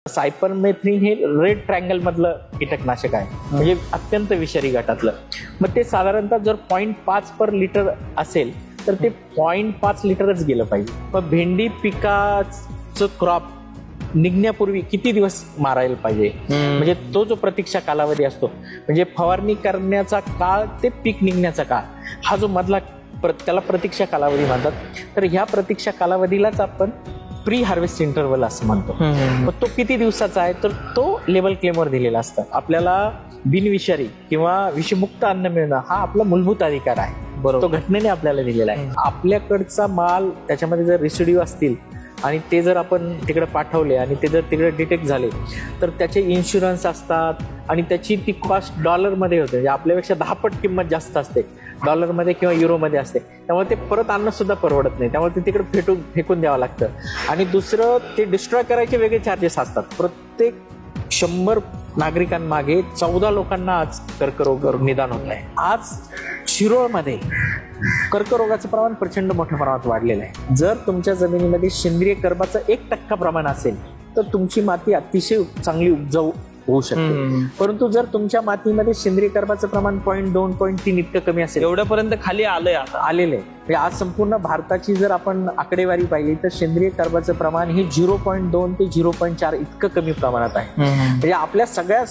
Cypermethrin हे red triangle मधलं कीटकनाशक आहे, म्हणजे अत्यंत विषारी गटातलं. मग ते साधारणतः जर 0.5 पर लिटर असेल तर ते 0.5 लिटरच गेलं पाहिजे. मग भेंडी पिकाचं क्रॉप निघण्यापूर्वी किती दिवस मारायला पाहिजे, म्हणजे तो जो प्रतीक्षा कालावधी असतो, म्हणजे फवारणी करण्याचा काळ ते पीक निघण्याचा काळ, हा जो मधला त्याला प्रतीक्षा कालावधी म्हणतात. तर ह्या प्रतीक्षा कालावधीलाच आपण प्री हार्वेस्ट इंटरवल असं म्हणतो. मग तो किती दिवसाचा आहे तर तो लेबल क्लेमवर दिलेला असतं. आपल्याला बिनविषारी किंवा विषमुक्त अन्न मिळणं हा आपला मूलभूत अधिकार आहे, बरोबर, तो घटनेने आपल्याला दिलेला आहे. आपल्याकडचा माल त्याच्यामध्ये जर रेसिड्यू असतील आणि ते जर आपण तिकडे पाठवले आणि ते जर तिकडे डिटेक्ट झाले तर त्याचे इन्शुरन्स असतात आणि त्याची ती कॉस्ट डॉलरमध्ये होते, म्हणजे आपल्यापेक्षा 10 पट किंमत जास्त असते डॉलरमध्ये किंवा युरोमध्ये असते. त्यामुळे ते परत आणणं सुद्धा परवडत नाही, त्यामुळे ते तिकडे फेकून द्यावं लागतं. आणि दुसरं ते डिस्ट्रॉय करायचे वेगळे चार्जेस असतात. प्रत्येक 100 नागरिकांमागे 14 लोकांना आज कर्करोग निदान होत आहे. आज शिरोळमध्ये कर्करोगाचं प्रमाण प्रचंड मोठ्या प्रमाणात वाढलेलं आहे. जर तुमच्या जमिनीमध्ये सेंद्रिय कर्बाचं 1% प्रमाण असेल तर तुमची माती अतिशय चांगली उपजाऊ होऊ शकते. परंतु जर तुमच्या मातीमध्ये सेंद्रिय कर्बाचं प्रमाण 0.2 0.3 इतकं कमी असेल, एवढ्यापर्यंत खाली आलेलं आहे. आज संपूर्ण भारताची जर आपण आकडेवारी पाहिली तर सेंद्रिय कर्बाचं प्रमाण हे 0.2 ते 0.4 इतकं कमी प्रमाणात आहे. म्हणजे आपल्या सगळ्या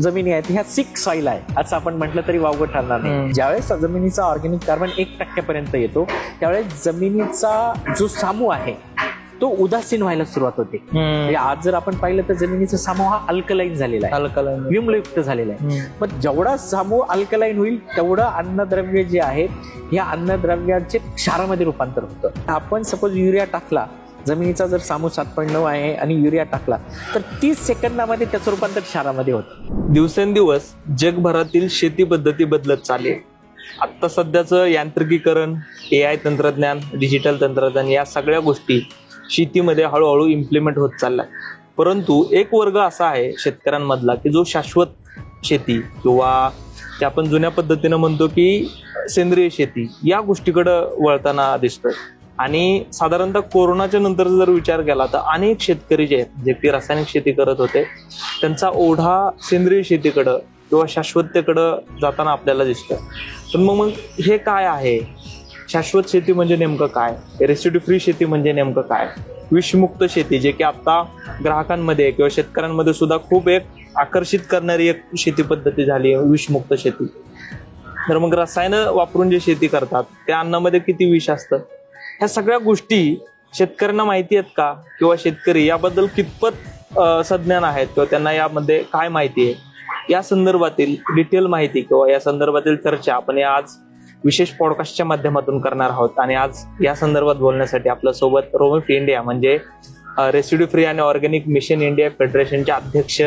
जमिनी आहेत ह्या सिक सॉइल आहे असं आपण म्हटलं तरी वावगं ठरणार नाही. ज्यावेळेस जमिनीचा ऑर्गॅनिक कार्बन 1% पर्यंत येतो त्यावेळेस जमिनीचा जो सामू आहे तो उदासीन व्हायला सुरुवात होते. म्हणजे आज जर आपण पाहिलं तर जमिनीचा सामू हा अल्कलाईन झालेला आहे, विम्लयुक्त झालेला आहे. मग जेवढा सामू अल्कलाईन होईल तेवढं अन्नद्रव्य जे आहेत या अन्नद्रव्याचे क्षारामध्ये रूपांतर होतं. आपण सपोज युरिया टाकला, जमिनीचा जर सामू 7.9 आहे आणि युरिया टाकला तर 30 सेकंदामध्ये त्याचं रूपांतर क्षारामध्ये होतं. दिवसेंदिवस जगभरातील शेती पद्धती बदलत चालली. आता सध्याचं यांत्रिकीकरण, AI तंत्रज्ञान, डिजिटल तंत्रज्ञान या सगळ्या गोष्टी शेतीमध्ये हळूहळू इम्प्लिमेंट होत चालल्या. परंतु एक वर्ग असा आहे शेतकऱ्यांमधला की जो शाश्वत शेती किंवा जे आपण जुन्या पद्धतीनं म्हणतो की सेंद्रिय शेती या गोष्टीकडे वळताना दिसतोय. आणि साधारणतः कोरोनाच्या नंतर जर विचार केला तर अनेक शेतकरी जे आहेत जे की रासायनिक शेती करत होते त्यांचा ओढा सेंद्रिय शेतीकडं किंवा शाश्वततेकडं जाताना आपल्याला दिसतं. तर मग हे काय आहे? शाश्वत शेती म्हणजे नेमकं काय? रेसिड्यू फ्री शेती म्हणजे नेमकं काय? विषमुक्त शेती जे की आता ग्राहकांमध्ये किंवा शेतकऱ्यांमध्ये सुद्धा खूप एक आकर्षित करणारी एक शेती पद्धती झाली आहे, विषमुक्त शेती. तर मग रसायनं वापरून जे शेती करतात त्या अन्नामध्ये किती विष असतं? ह्या सगळ्या गोष्टी शेतकऱ्यांना माहिती आहेत का? किंवा शेतकरी याबद्दल कितपत सज्ञान आहेत किंवा त्यांना यामध्ये काय माहिती आहे? या संदर्भातील डिटेल माहिती किंवा या संदर्भातील चर्चा आपण आज विशेष पॉडकास्टच्या माध्यमातून करणार आहोत. आणि आज या संदर्भात बोलण्यासाठी आपल्या सोबत रोमिफ इंडिया म्हणजे रेसिड्यू फ्री आणि ऑर्गॅनिक मिशन इंडिया फेडरेशनचे अध्यक्ष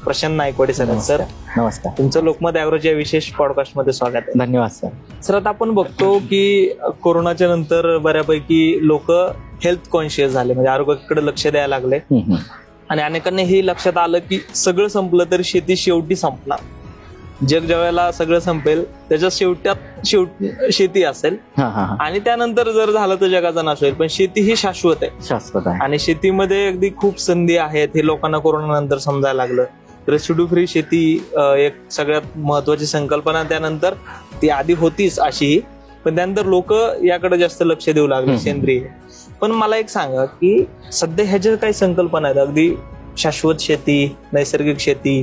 प्रशांत नायकवाडे सर. सर नमस्कार, तुमचं लोकमत ॲव्हरेज या विशेष पॉडकास्ट मध्ये स्वागत आहे. धन्यवाद सर. सर, आता आपण बघतो की कोरोनाच्या नंतर बऱ्यापैकी लोक हेल्थ कॉन्शियस झाले, म्हणजे आरोग्याकडे लक्ष द्यायला लागले. आणि अनेकांना हे लक्षात आलं की सगळं संपलं तरी शेती शेवटी संपणार. जग ज्यावेळेला सगळं संपेल त्याच्या शेवटी शेती असेल आणि त्यानंतर जर झालं तर जगाचा नाश होईल. पण शेती ही शाश्वत आहे आणि शेतीमध्ये अगदी खूप संधी आहेत हे लोकांना कोरोना नंतर समजायला लागलं. रेसिड्यू फ्री शेती एक सगळ्यात महत्वाची संकल्पना, त्यानंतर ती आधी होतीच अशी, पण त्यानंतर लोक याकडे जास्त लक्ष देऊ लागले सेंद्रिय. पण मला एक सांगा की सध्या ह्याच्या काही संकल्पना आहेत, अगदी शाश्वत शेती, नैसर्गिक शेती,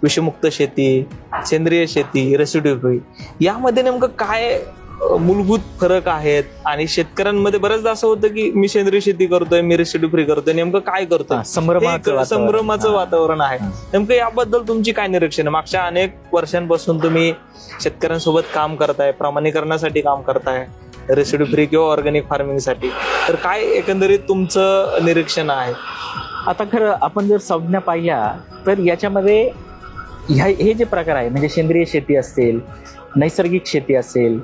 विषमुक्त शेती, सेंद्रिय शेती, रेसिड्यू फ्री, यामध्ये नेमकं काय मूलभूत फरक आहेत? आणि शेतकऱ्यांमध्ये बरेचदा असं होतं की मी सेंद्रिय शेती करतोय, मी रेसिड्यू फ्री करतोय, नेमकं काय करतोय? संभ्रमाचं वातावरण आहे. नेमकं याबद्दल तुमची काय निरीक्षण आहे? मागच्या अनेक वर्षांपासून तुम्ही शेतकऱ्यांसोबत काम करताय, प्रमाणीकरणासाठी काम करताय, रेसिड्यू फ्री किंवा ऑर्गॅनिक फार्मिंगसाठी, तर काय एकंदरीत तुमचं निरीक्षण आहे? आता खरं आपण जर संज्ञा पाहिल्या तर याच्यामध्ये हे जे प्रकार आहे, म्हणजे सेंद्रिय शेती असेल, नैसर्गिक शेती असेल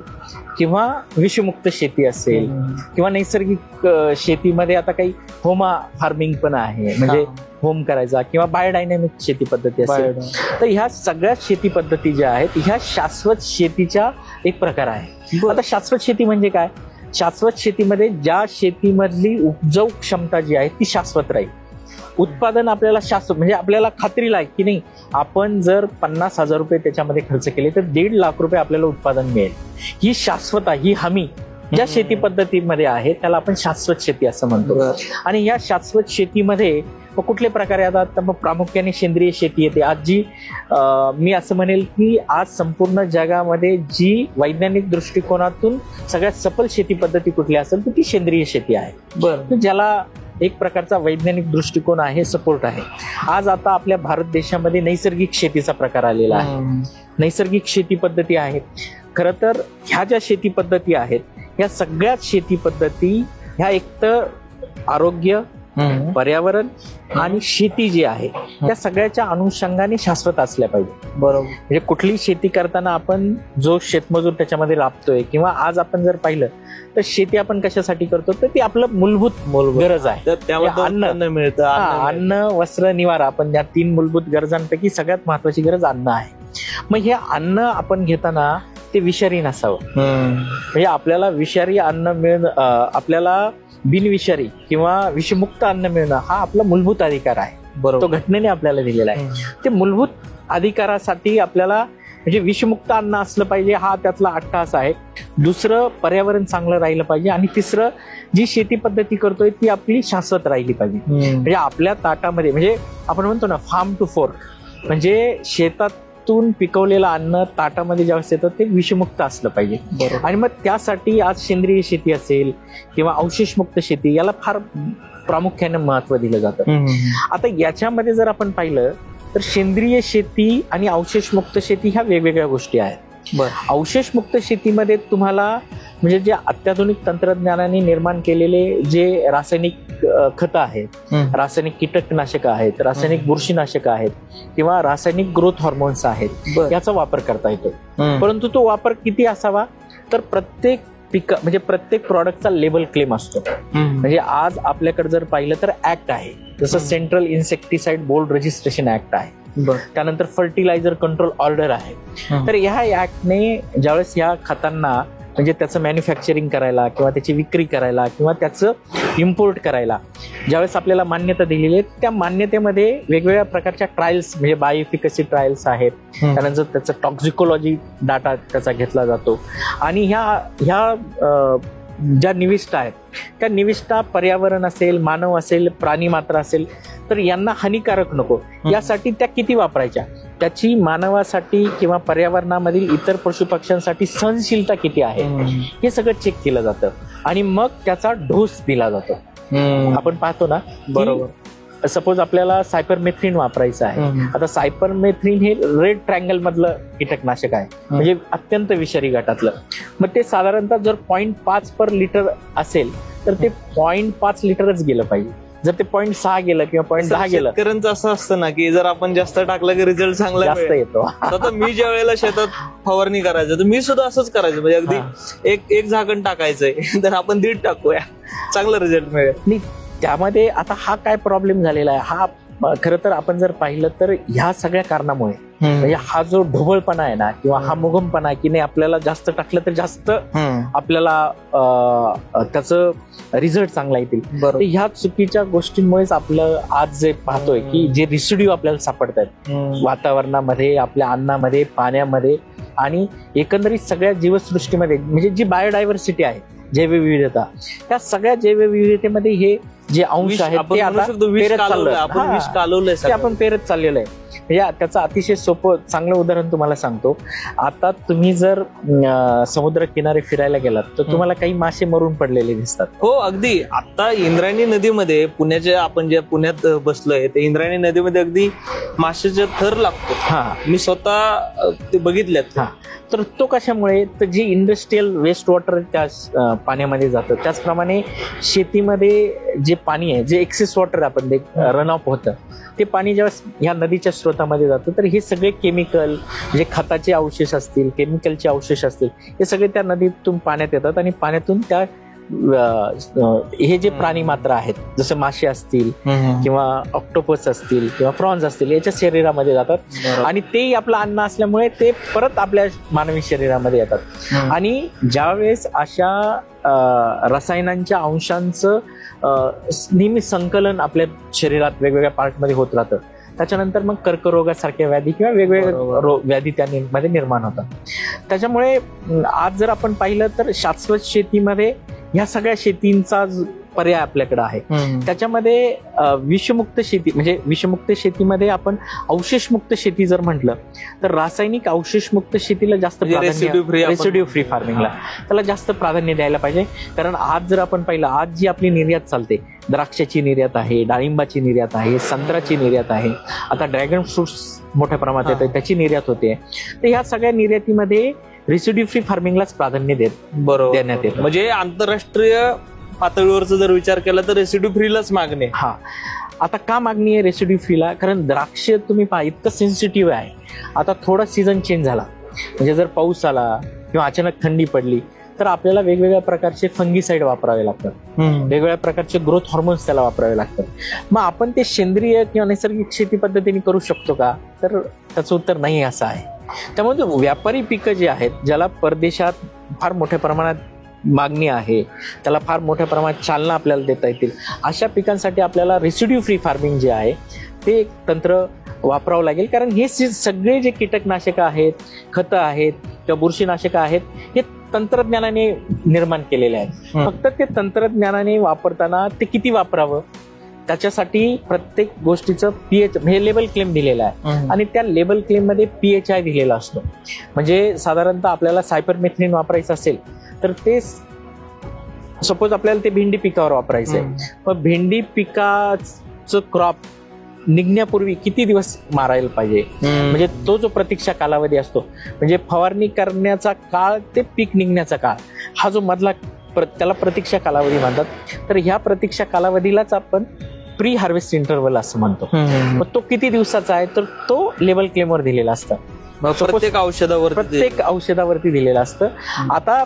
किंवा विषमुक्त शेती असेल किंवा नैसर्गिक शेतीमध्ये आता काही होमा फार्मिंग पण आहे, म्हणजे होम करायचा, किंवा बायोडायनॅमिक शेती पद्धती असेल. तर ह्या सगळ्या शेती पद्धती ज्या आहेत ह्या शाश्वत शेतीच्या एक प्रकार आहे. आता शाश्वत शेती म्हणजे काय? शाश्वत शेतीमध्ये ज्या शेतीमधली उपजाऊ क्षमता जी आहे ती शाश्वत राहील. उत्पादन आपल्याला शाश्वत, म्हणजे आपल्याला खात्रीला आहे की नाही, आपण जर 50,000 रुपये त्याच्यामध्ये खर्च केले तर 1.5 लाख रुपये आपल्याला उत्पादन मिळेल. ही शाश्वत, ही हमी ज्या शेती पद्धतीमध्ये आहे त्याला आपण शाश्वत शेती असं म्हणतो. आणि या शाश्वत शेतीमध्ये कुठले प्रकार येतात, तर मग प्रामुख्याने सेंद्रिय शेती येते. आज जी मी असं म्हणेल की आज संपूर्ण जगामध्ये जी वैज्ञानिक दृष्टिकोनातून सगळ्यात सफल शेती पद्धती कुठली असेल तर ती सेंद्रिय शेती आहे. बरं. ज्याला एक प्रकारचा वैज्ञानिक दृष्टिकोन आहे, सपोर्ट आहे. आज आता आपल्या भारत देशामध्ये नैसर्गिक शेतीचा प्रकार आलेला आहे. नैसर्गिक शेती पद्धती आहेत. खरं तर ह्या ज्या शेती पद्धती आहेत ह्या सगळ्याच शेती पद्धती ह्या एकतर आरोग्य, पर्यावरण आणि शेती जी आहे त्या सगळ्याच्या अनुषंगाने शाश्वत असल्या पाहिजे. बरोबर. म्हणजे कुठली शेती करताना आपण जो शेतमजूर त्याच्यामध्ये लाभतोय, किंवा आज आपण जर पाहिलं तर शेती आपण कशासाठी करतो तर ती आपलं मूलभूत गरज आहे. तर त्यामध्ये अन्न मिळतं. अन्न, वस्त्र, निवारा, आपण या 3 मूलभूत गरजांपैकी सगळ्यात महत्वाची गरज अन्न आहे. मग हे अन्न आपण घेताना ते विषारी नसावं. म्हणजे आपल्याला विषारी अन्न आपल्याला बिनविषारी किंवा विषमुक्त अन्न मिळणं हा आपला मूलभूत अधिकार आहे. बरोबर. तो घटनेने आपल्याला दिलेला आहे. ते मूलभूत अधिकारासाठी आपल्याला म्हणजे विषमुक्त अन्न असलं पाहिजे, हा त्यातला अट्टहास आहे. दुसरं, पर्यावरण चांगलं राहिलं पाहिजे. आणि तिसरं, जी शेती पद्धती करतोय ती आपली शाश्वत राहिली पाहिजे. म्हणजे आपल्या ताटामध्ये, म्हणजे आपण म्हणतो ना फार्म टू फोर्क, म्हणजे शेतातून पिकवलेलं अन्न ताटामध्ये ज्यावेळेस येतं ते विषमुक्त असलं पाहिजे. आणि मग त्यासाठी आज सेंद्रिय शेती असेल किंवा अवशेषमुक्त शेती याला फार प्रामुख्याने महत्व दिलं जातं. आता याच्यामध्ये जर आपण पाहिलं तर सेंद्रिय शेती आणि अवशेषमुक्त शेती ह्या वेगवेगळ्या गोष्टी आहेत. अवशेषमुक्त शेतीमध्ये तुम्हाला म्हणजे जे अत्याधुनिक तंत्रज्ञानाने निर्माण केलेले जे रासायनिक खतं आहेत, रासायनिक कीटकनाशक आहेत, रासायनिक बुरशीनाशक आहेत किंवा रासायनिक ग्रोथ हॉर्मोन्स आहेत, याचा वापर करता येतो. परंतु तो वापर किती असावा तर प्रत्येक म्हणजे प्रत्येक प्रॉडक्टचा लेबल क्लेम असतो. म्हणजे आज आपल्याकडे जर पाहिलं तर ऍक्ट आहे, जसं central insecticide board registration act आहे, त्यानंतर फर्टिलायझर कंट्रोल ऑर्डर आहे. तर ह्या ऍक्टने ज्यावेळेस ह्या खतांना म्हणजे त्याचं मॅन्युफॅक्चरिंग करायला किंवा त्याची विक्री करायला किंवा त्याचं इम्पोर्ट करायला ज्यावेळेस आपल्याला मान्यता दिलेली आहे, त्या मान्यतेमध्ये वेगवेगळ्या प्रकारच्या ट्रायल्स म्हणजे बायोएफिकसी ट्रायल्स आहेत, त्यानंतर त्याचं टॉक्झिकोलॉजी डाटा त्याचा घेतला जातो. आणि ह्या ज्या निविष्ठा आहेत त्या निविष्ठा पर्यावरण असेल, मानव असेल, प्राणी मात्र असेल तर यांना हानिकारक नको यासाठी त्या किती वापरायच्या, त्याची मानवासाठी किंवा पर्यावरणामधील इतर पशुपक्ष्यांसाठी सहनशीलता किती आहे हे सगळं चेक केलं जातं आणि मग त्याचा डोस दिला जातो. आपण पाहतो ना, बरोबर, सपोज आपल्याला सायपरमेथ्रिन वापरायचं आहे. आता सायपरमेथ्रिन हे रेड ट्रँगल मधलं कीटकनाशक आहे, म्हणजे अत्यंत विषारी गटातलं. मग ते साधारणतः जर 0.5 पर लिटर असेल तर ते 0.5 लिटरच गेलं पाहिजे. जर ते 0.6 गेलं किंवा 0.10 गेलं, शेतकऱ्यांचं असं असतं ना की जर आपण जास्त टाकलं की रिझल्ट चांगला जास्त येतो. आता मी ज्या वेळेला शेतात फवारणी करायचं तर मी सुद्धा असंच करायचं, म्हणजे अगदी एक झाकण टाकायचंय तर आपण 1.5 टाकूया, चांगला रिझल्ट मिळेल. त्यामध्ये आता हा काय प्रॉब्लेम झालेला आहे, हा खरं तर आपण जर पाहिलं तर ह्या सगळ्या कारणामुळे म्हणजे हा जो ढोबळपणा आहे ना किंवा हा मुगमपणा की नाही आपल्याला जास्त टाकलं तर जास्त आपल्याला त्याचं रिझल्ट चांगला येतील, ह्या चुकीच्या गोष्टींमुळेच आपलं आज जे पाहतोय की जे रिसिड्यू आपल्याला सापडत आहेत वातावरणामध्ये, आपल्या अन्नामध्ये, पाण्यामध्ये आणि एकंदरीत सगळ्या जीवसृष्टीमध्ये, म्हणजे जी बायोडायव्हर्सिटी आहे, जैवविविधता, त्या सगळ्या जैवविविधतेमध्ये हे जे अंश आहेत ते आता आपण पेरत चाललेलं आहे. म्हणजे त्याचं अतिशय सोपं चांगलं उदाहरण तुम्हाला सांगतो. आता तुम्ही जर समुद्र किनारे फिरायला गेलात तर तुम्हाला काही मासे मरून पडलेले दिसतात. हो, अगदी. आता इंद्रायणी नदीमध्ये आपण ज्या पुण्यात बसलोय त्या इंद्रायणी नदीमध्ये अगदी माशाचा थर लागतो. मी स्वतः ते बघितल्यात. तर तो कशामुळे, तर जे इंडस्ट्रियल वेस्ट वॉटर त्या पाण्यामध्ये जातं, त्याचप्रमाणे शेतीमध्ये जे पाणी आहे, जे एक्सेस वॉटर आपण रन ऑफ होतं, ते पाणी ज्यावेळेस ह्या नदीच्या स्रोतामध्ये जातं तर हे सगळे केमिकल, जे खताचे अवशेष असतील, केमिकलचे अवशेष असतील, हे सगळे त्या नदीतून पाण्यात येतात आणि पाण्यातून त्या हे जे प्राणी मात्र आहेत जसं मासे असतील किंवा ऑक्टोपस असतील किंवा प्रॉन्स असतील याच्या शरीरामध्ये जातात आणि ते आपलं अन्न असल्यामुळे ते परत आपल्या मानवी शरीरामध्ये येतात. आणि ज्यावेळेस अशा रसायनांच्या अंशांचं नेहमी संकलन आपल्या शरीरात वेगवेगळ्या पार्टमध्ये होत राहतं. त्याच्यानंतर मग कर्करोगासारख्या व्याधी किंवा वेगवेगळ्या व्याधी त्यामध्ये निर्माण होतात. त्याच्यामुळे आज जर आपण पाहिलं तर शाश्वत शेतीमध्ये ह्या सगळ्या शेतींचा पर्याय आपल्याकडे आहे. त्याच्यामध्ये विषमुक्त शेती म्हणजे विषमुक्त शेतीमध्ये आपण अवशेषमुक्त शेती जर म्हटलं तर रासायनिक अवशेषमुक्त शेतीला जास्त रेसिड्यू फ्री फार्मिंगला त्याला जास्त प्राधान्य द्यायला पाहिजे. कारण आज जर आपण पाहिलं आज जी आपली निर्यात चालते, द्राक्षाची निर्यात आहे, डाळिंबाची निर्यात आहे, संत्र्याची निर्यात आहे, आता ड्रॅगन फ्रुट्स मोठ्या प्रमाणात येते त्याची निर्यात होते. तर ह्या सगळ्या निर्यातीमध्ये रेसिड्यू फ्री फार्मिंगलाच प्राधान्य देण्यात येतं. म्हणजे आंतरराष्ट्रीय पातळीवरचा जर विचार केला तर रेसिड्यू फ्रीलाच मागणी. हा, आता का मागणी आहे रेसिड्यू फ्रीला? कारण द्राक्ष तुम्ही पहा इतकं सेन्सिटिव्ह आहे. आता थोडा सीझन चेंज झाला म्हणजे जर पाऊस आला किंवा अचानक थंडी पडली तर आपल्याला वेगवेगळ्या प्रकारचे फंगीसाईड वापरावे लागतात, वेगवेगळ्या प्रकारचे ग्रोथ हॉर्मोन्स त्याला वापरावे लागतात. मग आपण ते सेंद्रिय किंवा नैसर्गिक शेती पद्धतीने करू शकतो का? तर त्याचं उत्तर नाही असं आहे. त्यामुळे व्यापारी पिकं जे आहेत ज्याला परदेशात फार मोठ्या प्रमाणात मागणी आहे, त्याला फार मोठ्या प्रमाणात चालना आपल्याला देता येतील, अशा पिकांसाठी आपल्याला रेसिड्यू फ्री फार्मिंग जे आहे ते एक तंत्र वापरावं लागेल. कारण हे सगळे जे कीटकनाशकं आहेत, खतं आहेत किंवा बुरशीनाशकं आहेत हे तंत्रज्ञानाने निर्माण केलेले आहेत. फक्त ते तंत्रज्ञानाने वापरताना ते किती वापरावं त्याच्यासाठी प्रत्येक गोष्टीचं पीएच हे लेबल क्लेम दिलेलं आहे आणि त्या लेबल क्लेम मध्ये PHI दिलेला असतो. म्हणजे साधारणतः आपल्याला सायपरमेथ्रिन वापरायचं असेल तर ते सपोज आपल्याला ते भेंडी पिकावर वापरायचं आहे, मग भेंडी पिकाचं क्रॉप निघण्यापूर्वी किती दिवस मारायला पाहिजे, म्हणजे तो जो प्रतीक्षा कालावधी असतो म्हणजे फवारणी करण्याचा काळ ते पीक निघण्याचा काळ हा जो मधला त्याला प्रतीक्षा कालावधी म्हणतात. तर ह्या प्रतीक्षा कालावधीलाच आपण प्री हार्वेस्ट इंटरवल असं म्हणतो. मग तो किती दिवसाचा आहे तर तो लेबल क्लेमवर दिलेला असतं, प्रत्येक औषधावरती दिलेलं असतं. आता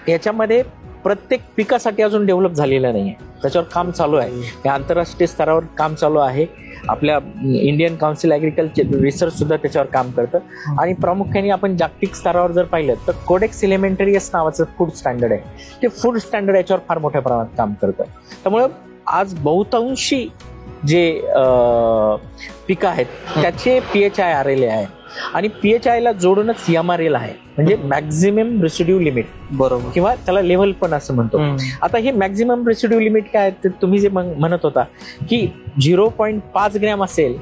याच्यामध्ये प्रत्येक पिकासाठी अजून डेव्हलप झालेलं नाहीये, त्याच्यावर काम चालू आहे. हे आंतरराष्ट्रीय स्तरावर काम चालू आहे. आपल्या इंडियन काउन्सिल ॲग्रिकल्चर रिसर्च सुद्धा त्याच्यावर काम करतं. आणि प्रामुख्याने आपण जागतिक स्तरावर जर पाहिलं तर कोडेक्स एलिमेंटरियस नावाचं फूड स्टँडर्ड आहे, ते फूड स्टँडर्ड याच्यावर फार मोठ्या प्रमाणात काम करतं. त्यामुळे आज बहुतांशी जे पिकं आहेत त्याचे PHI आलेले आहे आणि PHI ला जोडूनच MRL आहे, म्हणजे मॅक्झिमम रेसिड्यू लिमिट, बरोबर, किंवा त्याला लेव्हल पण असं म्हणतो. आता हे मॅक्झिमम रेसिड्यू लिमिट काय आहे तुम्ही जे म्हणत होता की 0.5 ग्रॅम असेल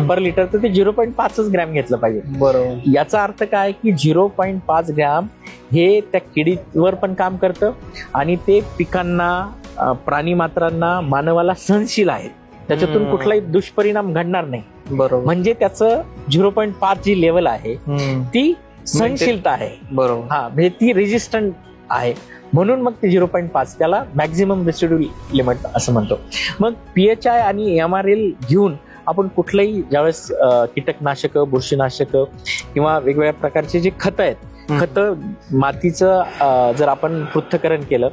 पर लिटर तर ते 0.5 ग्रॅम घेतलं पाहिजे. बरोबर. याचा अर्थ काय की 0.5 ग्रॅम हे त्या किडीवर पण काम करतं आणि ते पिकांना, प्राणी मात्रांना, मानवाला सहनशील आहेत, त्याच्यातून कुठलाही दुष्परिणाम घडणार नाही. बरोबर. म्हणजे त्याचं 0.5 जी लेवल आहे ती सहनशीलता आहे. बरोबर. हा, म्हणजे ती रेजिस्टंट आहे म्हणून मग ते 0.5 त्याला मॅक्झिमम रेसिड्यू लिमिट असं म्हणतो. मग PHI आणि MRL घेऊन आपण कुठलंही ज्यावेळेस कीटकनाशकं, बुरशीनाशकं किंवा वेगवेगळ्या प्रकारचे जे खतं आहेत, खतं मातीचं जर आपण पृथक्करण केलं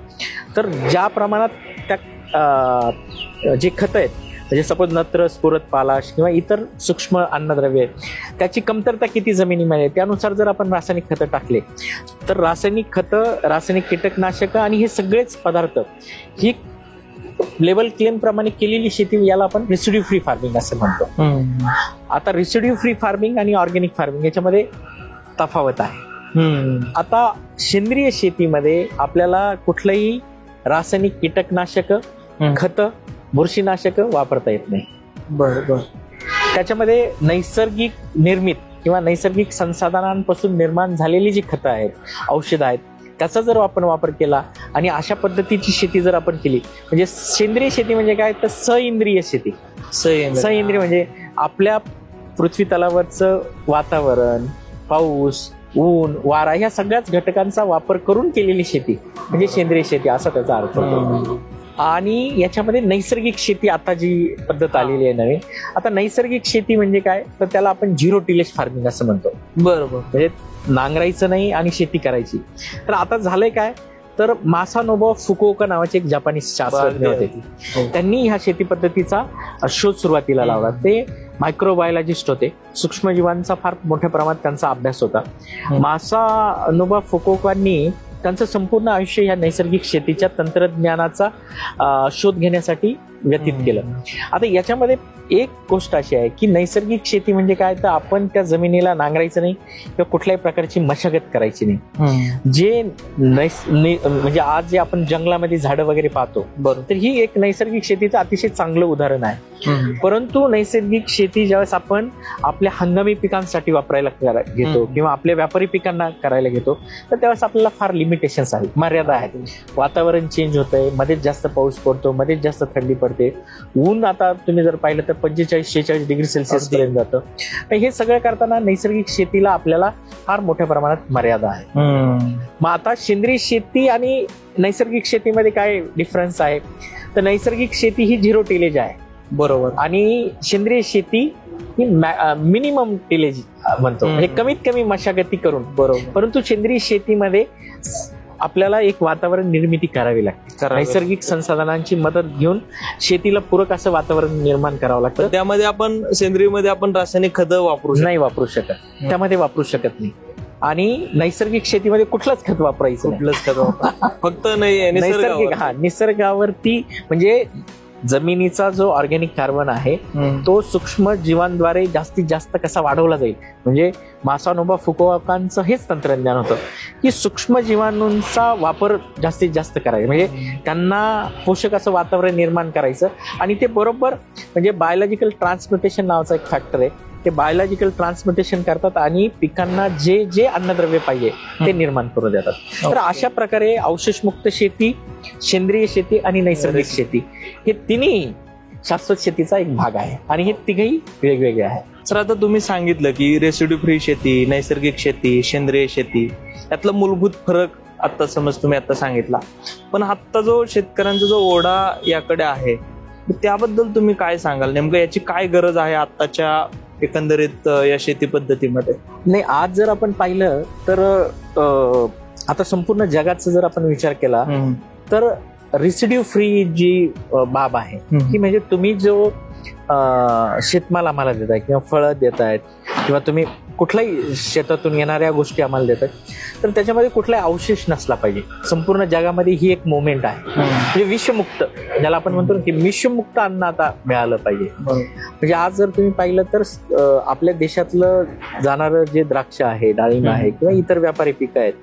तर ज्या प्रमाणात त्या जे खतं आहेत म्हणजे सपोज नत्र, स्फुरद, पालाश किंवा इतर सूक्ष्म अन्नद्रव्य त्याची कमतरता किती जमिनीमध्ये त्यानुसार जर आपण रासायनिक खतं टाकले तर रासायनिक खतं, रासायनिक कीटकनाशकं आणि हे सगळेच पदार्थ ही लेबल क्लेम प्रमाणे केलेली शेती याला आपण रेसिड्यू फ्री फार्मिंग असं म्हणतो. आता रेसिड्यू फ्री फार्मिंग आणि ऑर्गॅनिक फार्मिंग याच्यामध्ये तफावत आहे. आता सेंद्रिय शेतीमध्ये आपल्याला कुठलंही रासायनिक कीटकनाशकं, खतं, बुरशीनाशकं वापरता येत नाही. बरोबर. त्याच्यामध्ये नैसर्गिक निर्मित किंवा नैसर्गिक संसाधनांपासून निर्माण झालेली जी खतं आहेत, औषधं आहेत त्याचा जर आपण वापर केला आणि अशा पद्धतीची शेती जर आपण केली म्हणजे सेंद्रिय शेती म्हणजे काय तर सइंद्रिय शेती. सइंद्रिय म्हणजे आपल्या पृथ्वी तलावरचं वातावरण, पाऊस, ऊन, वारा ह्या सगळ्याच घटकांचा वापर करून केलेली शेती म्हणजे सेंद्रिय शेती असा त्याचा अर्थ होतो. आणि याच्यामध्ये नैसर्गिक शेती आता जी पद्धत आलेली आहे नवीन, आता नैसर्गिक शेती म्हणजे काय तर त्याला आपण झिरो टिलेज फार्मिंग असं म्हणतो. बरोबर. म्हणजे नांगरायचं नाही आणि शेती करायची. तर आता झालंय काय तर मासानोबु फुकुओका नावाचे एक जपानी शास्त्रज्ञ होते, त्यांनी ह्या शेती पद्धतीचा शोध सुरुवातीला लावला. ते मायक्रोबायोलॉजिस्ट होते, सूक्ष्मजीवांचा फार मोठ्या प्रमाणात त्यांचा अभ्यास होता. मासानोबु फुकुओकांनी त्यांचं संपूर्ण आयुष्य ह्या नैसर्गिक शेतीच्या तंत्रज्ञानाचा शोध घेण्यासाठी व्यतीत केलं. आता याच्यामध्ये एक गोष्ट अशी आहे की नैसर्गिक शेती म्हणजे काय, तर आपण त्या जमिनीला नांगरायचं नाही किंवा कुठल्याही प्रकारची मशागत करायची नाही. जे म्हणजे आज जे आपण जंगलामध्ये झाडं वगैरे पाहतो, बरोबर, तर ही एक नैसर्गिक शेतीचं अतिशय चांगलं उदाहरण आहे. परंतु नैसर्गिक शेती ज्यावेळेस आपण आपल्या हंगामी पिकांसाठी वापरायला घेतो किंवा आपल्या व्यापारी पिकांना करायला घेतो, तर त्यावेळेस आपल्याला फार लिमिटेशन्स आहेत, मर्यादा आहेत. वातावरण चेंज होतंय, मध्येच जास्त पाऊस पडतो, मध्येच जास्त थंडी पडते, ऊन आता तुम्ही जर पाहिलं तर 45-46 डिग्री सेल्सिअस पर्यंत जातं. हे सगळं करताना नैसर्गिक शेतीला आपल्याला फार मोठ्या प्रमाणात मर्यादा आहे. मग आता सेंद्रिय शेती आणि नैसर्गिक शेतीमध्ये काय डिफरन्स आहे, तर नैसर्गिक शेती ही 0 टिलेज आहे, बरोबर, आणि सेंद्रिय शेती ही मिनिमम टिलेज म्हणतो, म्हणजे कमीत कमी मशागती करून, बरोबर. परंतु सेंद्रिय शेतीमध्ये आपल्याला एक वातावरण निर्मिती करावी लागते, नैसर्गिक संसाधनांची मदत घेऊन शेतीला पूरक असं वातावरण निर्माण करावं लागतं. त्यामध्ये आपण सेंद्रियमध्ये आपण रासायनिक खतं नाही वापरू शकत, त्यामध्ये वापरू शकत नाही. आणि नैसर्गिक शेतीमध्ये कुठलंच खत वापरायचं, कुठलंच खत फक्त नैसर्गिक निसर्गावरती, म्हणजे जमिनीचा जो ऑर्गॅनिक कार्बन आहे तो सूक्ष्म जीवांद्वारे जास्तीत जास्त कसा वाढवला जाईल, म्हणजे मासानोबा फुकुओकांचं हेच तंत्रज्ञान होतं की सूक्ष्म जीवाणूंचा वापर जास्तीत जास्त करायचा, म्हणजे त्यांना पोषक असं वातावरण निर्माण करायचं. आणि ते बरोबर, म्हणजे बायोलॉजिकल ट्रान्सम्युटेशन नावाचा एक फॅक्टर आहे, ते बायोलॉजिकल ट्रान्सम्युटेशन करतात आणि पिकांना जे जे अन्नद्रव्य पाहिजे ते निर्माण करून देतात. तर अशा प्रकारे अवशेषमुक्त शेती, सेंद्रिय शेती आणि नैसर्गिक शेती हे तिन्ही शाश्वत शेतीचा एक भाग आहे आणि हे तिघही वेगवेगळे आहेत. सर, आता तुम्ही सांगितलं की रेसिड्यू फ्री शेती, नैसर्गिक शेती, सेंद्रिय शेती, यातला मूलभूत फरक आता समज तुम्ही आता सांगितला, पण आता जो शेतकऱ्यांचा जो ओढा याकडे आहे त्याबद्दल तुम्ही काय सांगाल, नेमकं याची काय गरज आहे आताच्या एकंदरीत या शेती पद्धतीमध्ये? नाही, आज जर आपण पाहिलं तर आता संपूर्ण जगाचा जर आपण विचार केला तर रेसिड्यू फ्री जी बाब आहे की, म्हणजे तुम्ही जो शेतमाल आम्हाला देताय किंवा फळं देतायत किंवा तुम्ही कुठल्याही शेतातून येणाऱ्या गोष्टी आम्हाला देतात, तर त्याच्यामध्ये कुठलाही अवशेष नसला पाहिजे. संपूर्ण जगामध्ये ही एक मुवमेंट आहे, म्हणजे विषमुक्त, ज्याला आपण म्हणतो की विषमुक्त अन्न आता मिळालं पाहिजे. म्हणजे आज जर तुम्ही पाहिलं तर आपल्या देशातलं जाणारं जे द्राक्ष आहे, डाळिंब आहे किंवा इतर व्यापारी पिकं आहेत,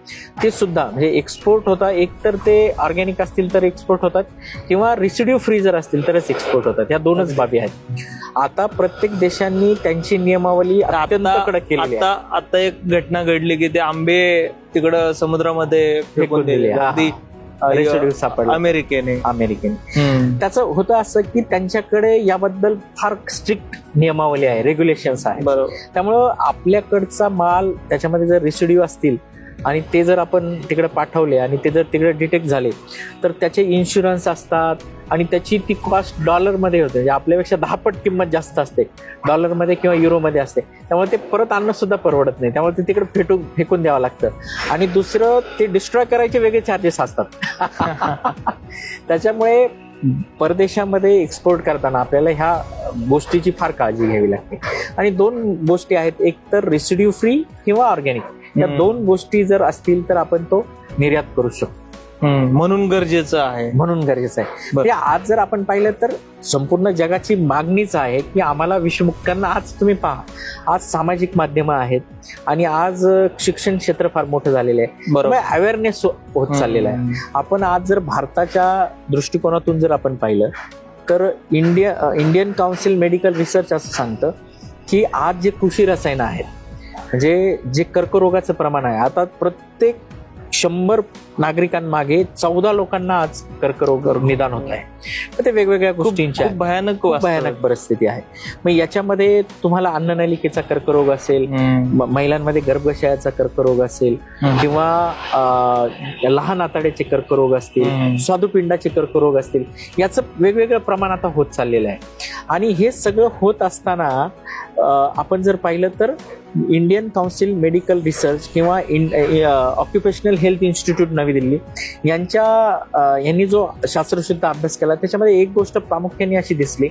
ते सुद्धा म्हणजे एक्सपोर्ट होतात. एक तर ते ऑर्गॅनिक असतील तर एक्सपोर्ट होतात किंवा रेसिड्यू फ्री जर असतील तरच एक्सपोर्ट होतात. या दोनच बाबी आहेत. आता प्रत्येक देशांनी त्यांची नियमावली अत्यंत कडक केली. आता एक घटना घडली की ते आंबे तिकडं समुद्रामध्ये फेकून दिले, रेसिड्यू सापडला अमेरिकेने. त्याचं होतं असं की त्यांच्याकडे याबद्दल फार स्ट्रिक्ट नियमावली आहे, रेग्युलेशन्स आहे. बरोबर. त्यामुळं आपल्याकडचा माल त्याच्यामध्ये जर रेसिड्यू असतील आणि ते जर आपण तिकडे पाठवले आणि ते जर तिकडे डिटेक्ट झाले तर त्याचे इन्शुरन्स असतात आणि त्याची ती कॉस्ट डॉलरमध्ये होते, म्हणजे आपल्यापेक्षा 10 पट किंमत जास्त असते डॉलरमध्ये किंवा युरोमध्ये असते. त्यामुळे ते परत आणणं सुद्धा परवडत नाही, त्यामुळे ते तिकडे फेकून द्यावं लागतं. आणि दुसरं, ते डिस्ट्रॉय करायचे वेगळे चार्जेस असतात. त्याच्यामुळे परदेशामध्ये एक्सपोर्ट करताना आपल्याला ह्या गोष्टीची फार काळजी घ्यावी लागते. आणि 2 गोष्टी आहेत, एक तर रेसिड्यू फ्री किंवा ऑर्गॅनिक, या 2 गोष्टी जर असतील तर आपण तो निर्यात करू शकतो. म्हणून गरजेचं आहे. म्हणजे आज जर आपण पाहिलं तर संपूर्ण जगाची मागणीच आहे की आम्हाला विषमुक्तांना, आज तुम्ही पहा, आज सामाजिक माध्यमं आहेत आणि आज शिक्षण क्षेत्र फार मोठं झालेलं आहे, अवेअरनेस होत चाललेला आहे. आपण आज जर भारताच्या दृष्टिकोनातून जर आपण पाहिलं तर इंडियन काउन्सिल मेडिकल रिसर्च असं सांगतं की आज जे कृषी रसायनं आहेत, म्हणजे जे कर्करोगाचं प्रमाण आहे, आता प्रत्येक 100 नागरिकांमागे 14 लोकांना आज कर्करोग निदान होत आहे. तर ते वेगवेगळ्या गोष्टींची भयानक परिस्थिती आहे. मग याच्यामध्ये तुम्हाला अन्ननलिकेचा कर्करोग असेल, महिलांमध्ये गर्भाशयाचा कर्करोग असेल किंवा लहान आतड्याचे कर्करोग असतील, स्वादुपिंडाचे कर्करोग असतील, याचं वेगवेगळं प्रमाण आता होत चाललेलं आहे. आणि हे सगळं होत असताना आपण जर पाहिलं तर इंडियन काउन्सिल रिसर्च किंवा ऑक्युपेशनल हेल्थ इन्स्टिट्यूट नवी दिल्ली यांनी जो शास्त्रशुद्ध अभ्यास केला त्याच्यामध्ये एक गोष्ट प्रामुख्याने अशी दिसली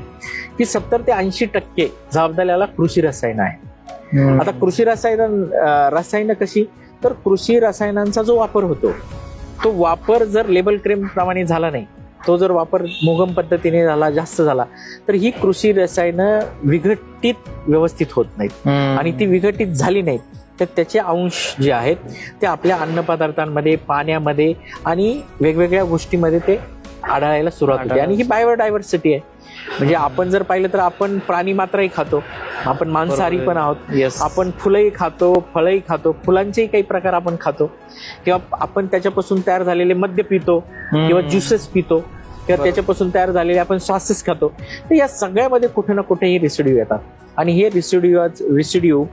की 70 ते 80% जबाबदाऱ्याला कृषी रसायन आहे. आता कृषी रसायनं कशी, तर कृषी रसायनांचा जो वापर होतो तो वापर जर लेबल क्लेम प्रमाणे झाला नाही, तो जर वापर मोगम पद्धतीने झाला, जास्त झाला, तर ही कृषी रसायनं विघटित व्यवस्थित होत नाहीत. आणि ती विघटित झाली नाहीत तर त्याचे अंश जे आहेत ते आपल्या अन्नपदार्थांमध्ये, पाण्यामध्ये आणि वेगवेगळ्या गोष्टीमध्ये ते आढळायला सुरुवात होते. आणि ही बायोडायव्हर्सिटी आहे. म्हणजे आपण जर पाहिलं तर आपण प्राणी मात्रही खातो, आपण मांसाहारी पण आहोत, आपण फुलंही खातो, फळही खातो, फुलांचेही काही प्रकार आपण खातो, किंवा आपण त्याच्यापासून तयार झालेले मद्य पितो किंवा ज्युसेस पितो, किंवा त्याच्यापासून तयार झालेले आपण सॉसेस खातो. तर या सगळ्यामध्ये कुठे ना कुठे हे रेसिड्यू येतात. आणि हे रेसिड्यू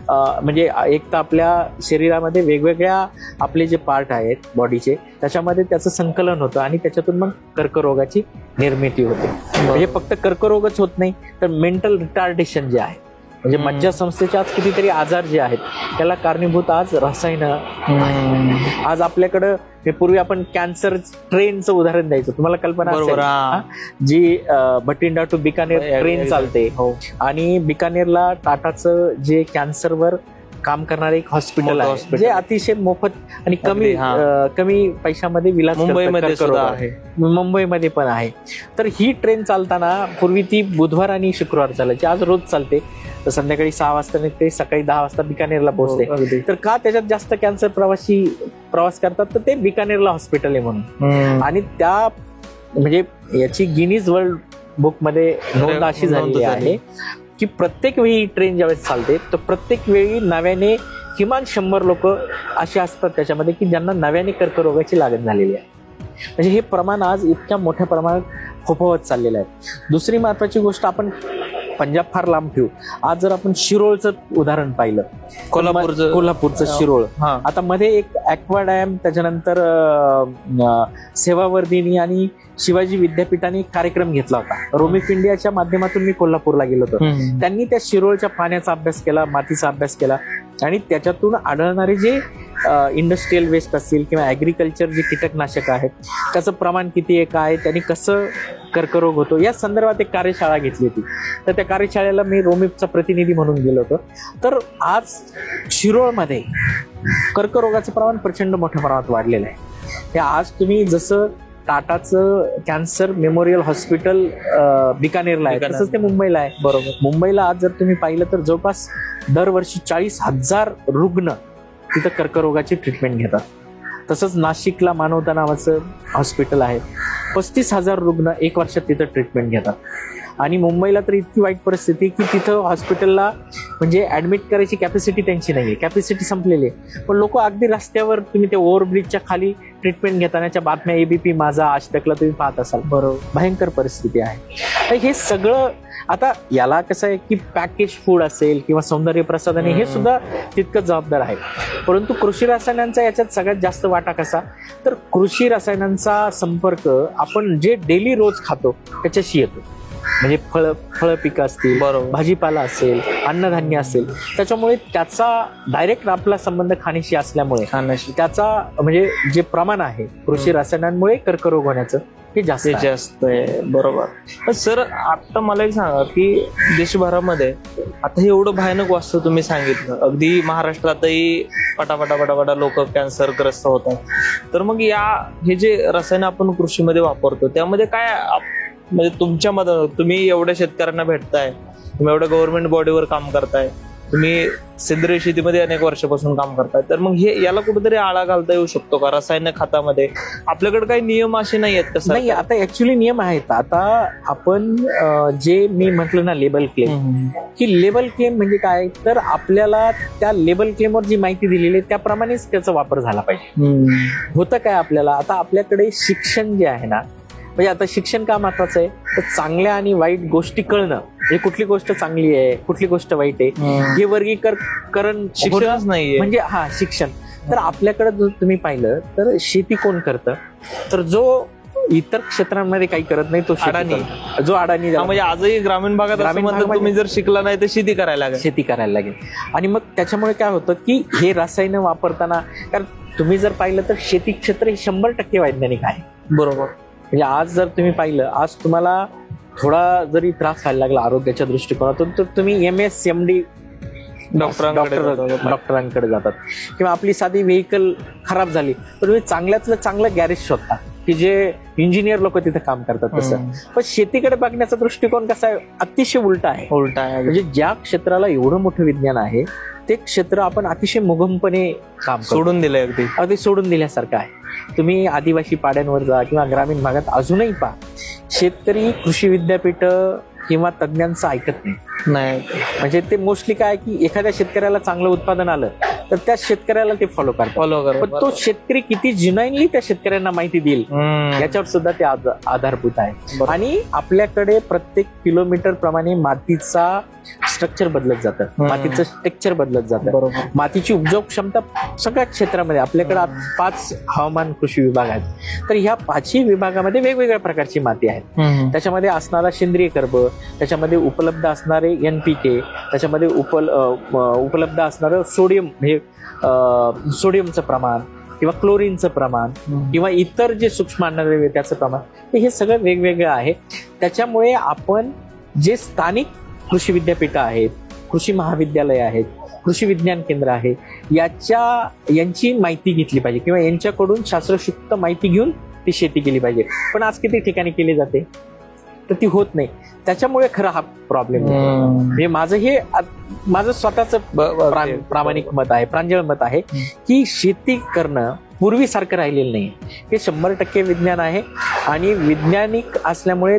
म्हणजे एक तर आपल्या शरीरामध्ये वेगवेगळ्या आपले जे पार्ट आहेत बॉडीचे, त्याच्यामध्ये त्याचं संकलन होतं आणि त्याच्यातून मग कर्करोगाची निर्मिती होते. म्हणजे फक्त कर्करोगच होत नाही तर मेंटल रिटार्डेशन जे आहे, म्हणजे मज्जासंस्थेचे आज कितीतरी आजार जे आहेत त्याला कारणीभूत आज रसायनं. आज आपल्याकडं पूर्वी आपण कॅन्सर ट्रेनचं उदाहरण द्यायचं, तुम्हाला कल्पना असेल, जी भटिंडा टू बिकानेर ट्रेन चालते. आणि बिकानेरला टाटाचं जे कॅन्सरवर काम करणारे एक हॉस्पिटल आहे, जे अतिशय मोफत आणि कमी पैशामध्ये विलाज आहे. मुंबईमध्ये पण आहे. तर ही ट्रेन चालताना पूर्वी ती बुधवार आणि शुक्रवार चालायची, आज रोज चालते. तर संध्याकाळी 6 वाजता निघते, सकाळी 10 वाजता बिकानेरला पोहोचते. तर का त्याच्यात जास्त कॅन्सर प्रवासी प्रवास करतात, तर ते बिकानेरला हॉस्पिटल आहे म्हणून. आणि त्या म्हणजे याची गिनीज वर्ल्ड बुक मध्ये नोंद अशी झालेली आहे की प्रत्येक वेळी ट्रेन ज्यावेळेस चालते तर प्रत्येक वेळी नव्याने किमान 100 लोक असे असतात त्याच्यामध्ये की ज्यांना नव्याने कर्करोगाची लागण झालेली आहे. म्हणजे हे प्रमाण आज इतक्या मोठ्या प्रमाणात फोफवत चाललेलं आहे. दुसरी महत्वाची गोष्ट, आपण पंजाब फार लांब ठेवू, आज जर आपण शिरोळचं उदाहरण पाहिलं, कोल्हापूरचं शिरोळ, आता मध्ये एक ॲक्वा डॅम, त्याच्यानंतर सेवावर्धिनी आणि शिवाजी विद्यापीठाने कार्यक्रम घेतला होता. रोमिफ इंडियाच्या माध्यमातून मी कोल्हापूरला गेलो होतो. त्यांनी त्या शिरोळच्या पाण्याचा अभ्यास केला, मातीचा अभ्यास केला आणि त्याच्यातून आढळणारे जे इंडस्ट्रियल वेस्ट असतील किंवा ॲग्रिकल्चर जे कीटकनाशक आहेत त्याचं प्रमाण किती आहे, काय, त्यांनी कसं कर्करोग होतो या संदर्भात एक कार्यशाळा घेतली होती. तर त्या कार्यशाळेला मी रोमिफचा प्रतिनिधी म्हणून गेलो होतो. तर आज शिरोळमध्ये कर्करोगाचं प्रमाण प्रचंड मोठ्या प्रमाणात वाढलेलं आहे. हे आज तुम्ही जसं टाटाचं कॅन्सर मेमोरियल हॉस्पिटल बिकानेरला आहे, तसंच ते मुंबईला आहे. बरोबर. मुंबईला आज जर तुम्ही पाहिलं तर जवळपास दरवर्षी 40,000 रुग्ण तिथं कर्करोगाची ट्रीटमेंट घेतात. तसंच नाशिकला मानवता नावाचं हॉस्पिटल आहे, 35,000 रुग्ण 1 वर्षात तिथं ट्रीटमेंट घेतात. आणि मुंबईला तर इतकी वाईट परिस्थिती की तिथं हॉस्पिटलला म्हणजे ऍडमिट करायची कॅपॅसिटी त्यांची नाहीये, कॅपॅसिटी संपलेली आहे. पण लोक अगदी रस्त्यावर, तुम्ही ते ओव्हरब्रिजच्या खाली ट्रीटमेंट घेतानाच्या बातम्या एबीपी माझा, आज तकला तुम्ही पाहत असाल. बरोबर. भयंकर परिस्थिती आहे. तर हे सगळं आता याला कसं आहे की पॅकेज फूड असेल किंवा सौंदर्य प्रसाधने हे सुद्धा तितकंच जबाबदार आहे. परंतु कृषी रसायनांचा याच्यात सगळ्यात जास्त वाटा कसा, तर कृषी रसायनांचा संपर्क आपण जे डेली रोज खातो त्याच्याशी येतो. म्हणजे फळ पिकं असतील, भाजीपाला असेल, अन्नधान्य असेल, त्याच्यामुळे त्याचा डायरेक्ट आपला संबंध खाण्याशी असल्यामुळे त्याचा म्हणजे जे प्रमाण आहे कृषी रसायनांमुळे कर्करोग होण्याचं हे जास्त आहे. बरोबर. सर, आता मला एक सांगा की देशभरामध्ये आता हे एवढं भयानक वास्तव तुम्ही सांगितलं, अगदी महाराष्ट्रातही पटापटा लोक कॅन्सरग्रस्त होतात. तर मग हे जे रसायन आपण कृषीमध्ये वापरतो त्यामध्ये काय, म्हणजे तुमच्या तुम्ही एवढ्या शेतकऱ्यांना भेटताय, तुम्ही एवढ्या गव्हर्नमेंट बॉडीवर काम करताय, तुम्ही सेंद्रिय शेतीमध्ये अनेक वर्षापासून काम करताय, तर मग याला कुठेतरी आळा घालता येऊ शकतो का? रसायन खतामध्ये आपल्याकडे काही नियम असे नाही आहेत कसं? नाही, आता ऍक्च्युली नियम आहेत. आता आपण जे मी म्हटलं ना लेबल क्लेम, की लेबल क्लेम म्हणजे काय, तर आपल्याला त्या लेबल क्लेमवर जी माहिती दिलेली आहे त्याप्रमाणेच त्याचा वापर झाला पाहिजे. होतं काय आपल्याला, आता आपल्याकडे शिक्षण जे आहे ना, म्हणजे आता शिक्षण का महत्वाचं आहे, तर चांगल्या आणि वाईट गोष्टी कळणं, हे कुठली गोष्ट चांगली आहे कुठली गोष्ट वाईट आहे हे वर्गीकरण शिक्षणच नाहीये. म्हणजे शिक्षण. तर आपल्याकडे जर तुम्ही पाहिलं तर शेती कोण करतं, तर जो इतर क्षेत्रांमध्ये काही करत नाही तो अडाणी, जो अडाणी. म्हणजे आजही ग्रामीण भागात तुम्ही जर शिकला नाही तर शेती करायला लागेल. आणि मग त्याच्यामुळे काय होतं की हे रसायन वापरताना, कारण तुम्ही जर पाहिलं तर शेती क्षेत्र हे 100% वैज्ञानिक आहे. बरोबर. म्हणजे आज जर तुम्ही पाहिलं, आज तुम्हाला थोडा जरी त्रास व्हायला लागला आरोग्याच्या दृष्टिकोनातून तर तुम्ही MS MD डॉक्टरांकडे जातात. किंवा आपली साधी व्हेकल खराब झाली तर तुम्ही चांगल्यातलं चांगलं गॅरेज शोधता की जे इंजिनियर लोक तिथे काम करतात. तसं पण शेतीकडे बघण्याचा दृष्टिकोन कसा आहे, अतिशय उलटा आहे. म्हणजे ज्या क्षेत्राला एवढं मोठं विज्ञान आहे ते क्षेत्र आपण अतिशय मुगमपणे काम सोडून दिलंय. अगदी सोडून दिल्यासारखं आहे. तुम्ही आदिवासी पाड्यांवर जा किंवा ग्रामीण भागात अजूनही पहा, शेतकरी कृषी विद्यापीठ किंवा तज्ञांचं ऐकत नाही. म्हणजे ते मोस्टली काय की एखाद्या शेतकऱ्याला चांगलं उत्पादन आलं तर त्या शेतकऱ्याला ते फॉलो करतात. पण तो शेतकरी किती जिनाईनली त्या शेतकऱ्यांना माहिती देईल याच्यावर सुद्धा ते आधारभूत आहे. आणि आपल्याकडे प्रत्येक किलोमीटर प्रमाणे मातीचा स्ट्रक्चर बदलत जातं, मातीचं टेक्स्चर बदलत जातं. मातीची उपजाऊ क्षमता सगळ्या क्षेत्रामध्ये आपल्याकडे 5 हवामान कृषी विभाग आहेत. तर ह्या 5ही विभागामध्ये वेगवेगळ्या प्रकारची माती आहे. त्याच्यामध्ये असणारा सेंद्रिय कर्ब, त्याच्यामध्ये उपलब्ध असणारे NPK, त्याच्यामध्ये उपलब्ध असणारं सोडियम म्हणजे सोडियमचं प्रमाण किंवा क्लोरीनचं प्रमाण किंवा इतर जे सूक्ष्म अन्नद्रव्य त्याचं प्रमाण हे सगळं वेगवेगळं आहे. त्याच्यामुळे आपण जे स्थानिक कृषी विद्यापीठ आहेत, कृषी महाविद्यालय आहेत, कृषी विज्ञान केंद्र आहे, यांची माहिती घेतली पाहिजे किंवा यांच्याकडून शास्त्रशुद्ध माहिती घेऊन ती शेती केली पाहिजे. पण आज किती ठिकाणी केली जाते तर ती होत नाही. त्याच्यामुळे खरं हा प्रॉब्लेम म्हणजे माझं स्वतःच प्रामाणिक मत आहे, प्रांजळ मत आहे की शेती करणं पूर्वीसारखं राहिलेलं नाही. हे 100% विज्ञान आहे आणि वैज्ञानिक असल्यामुळे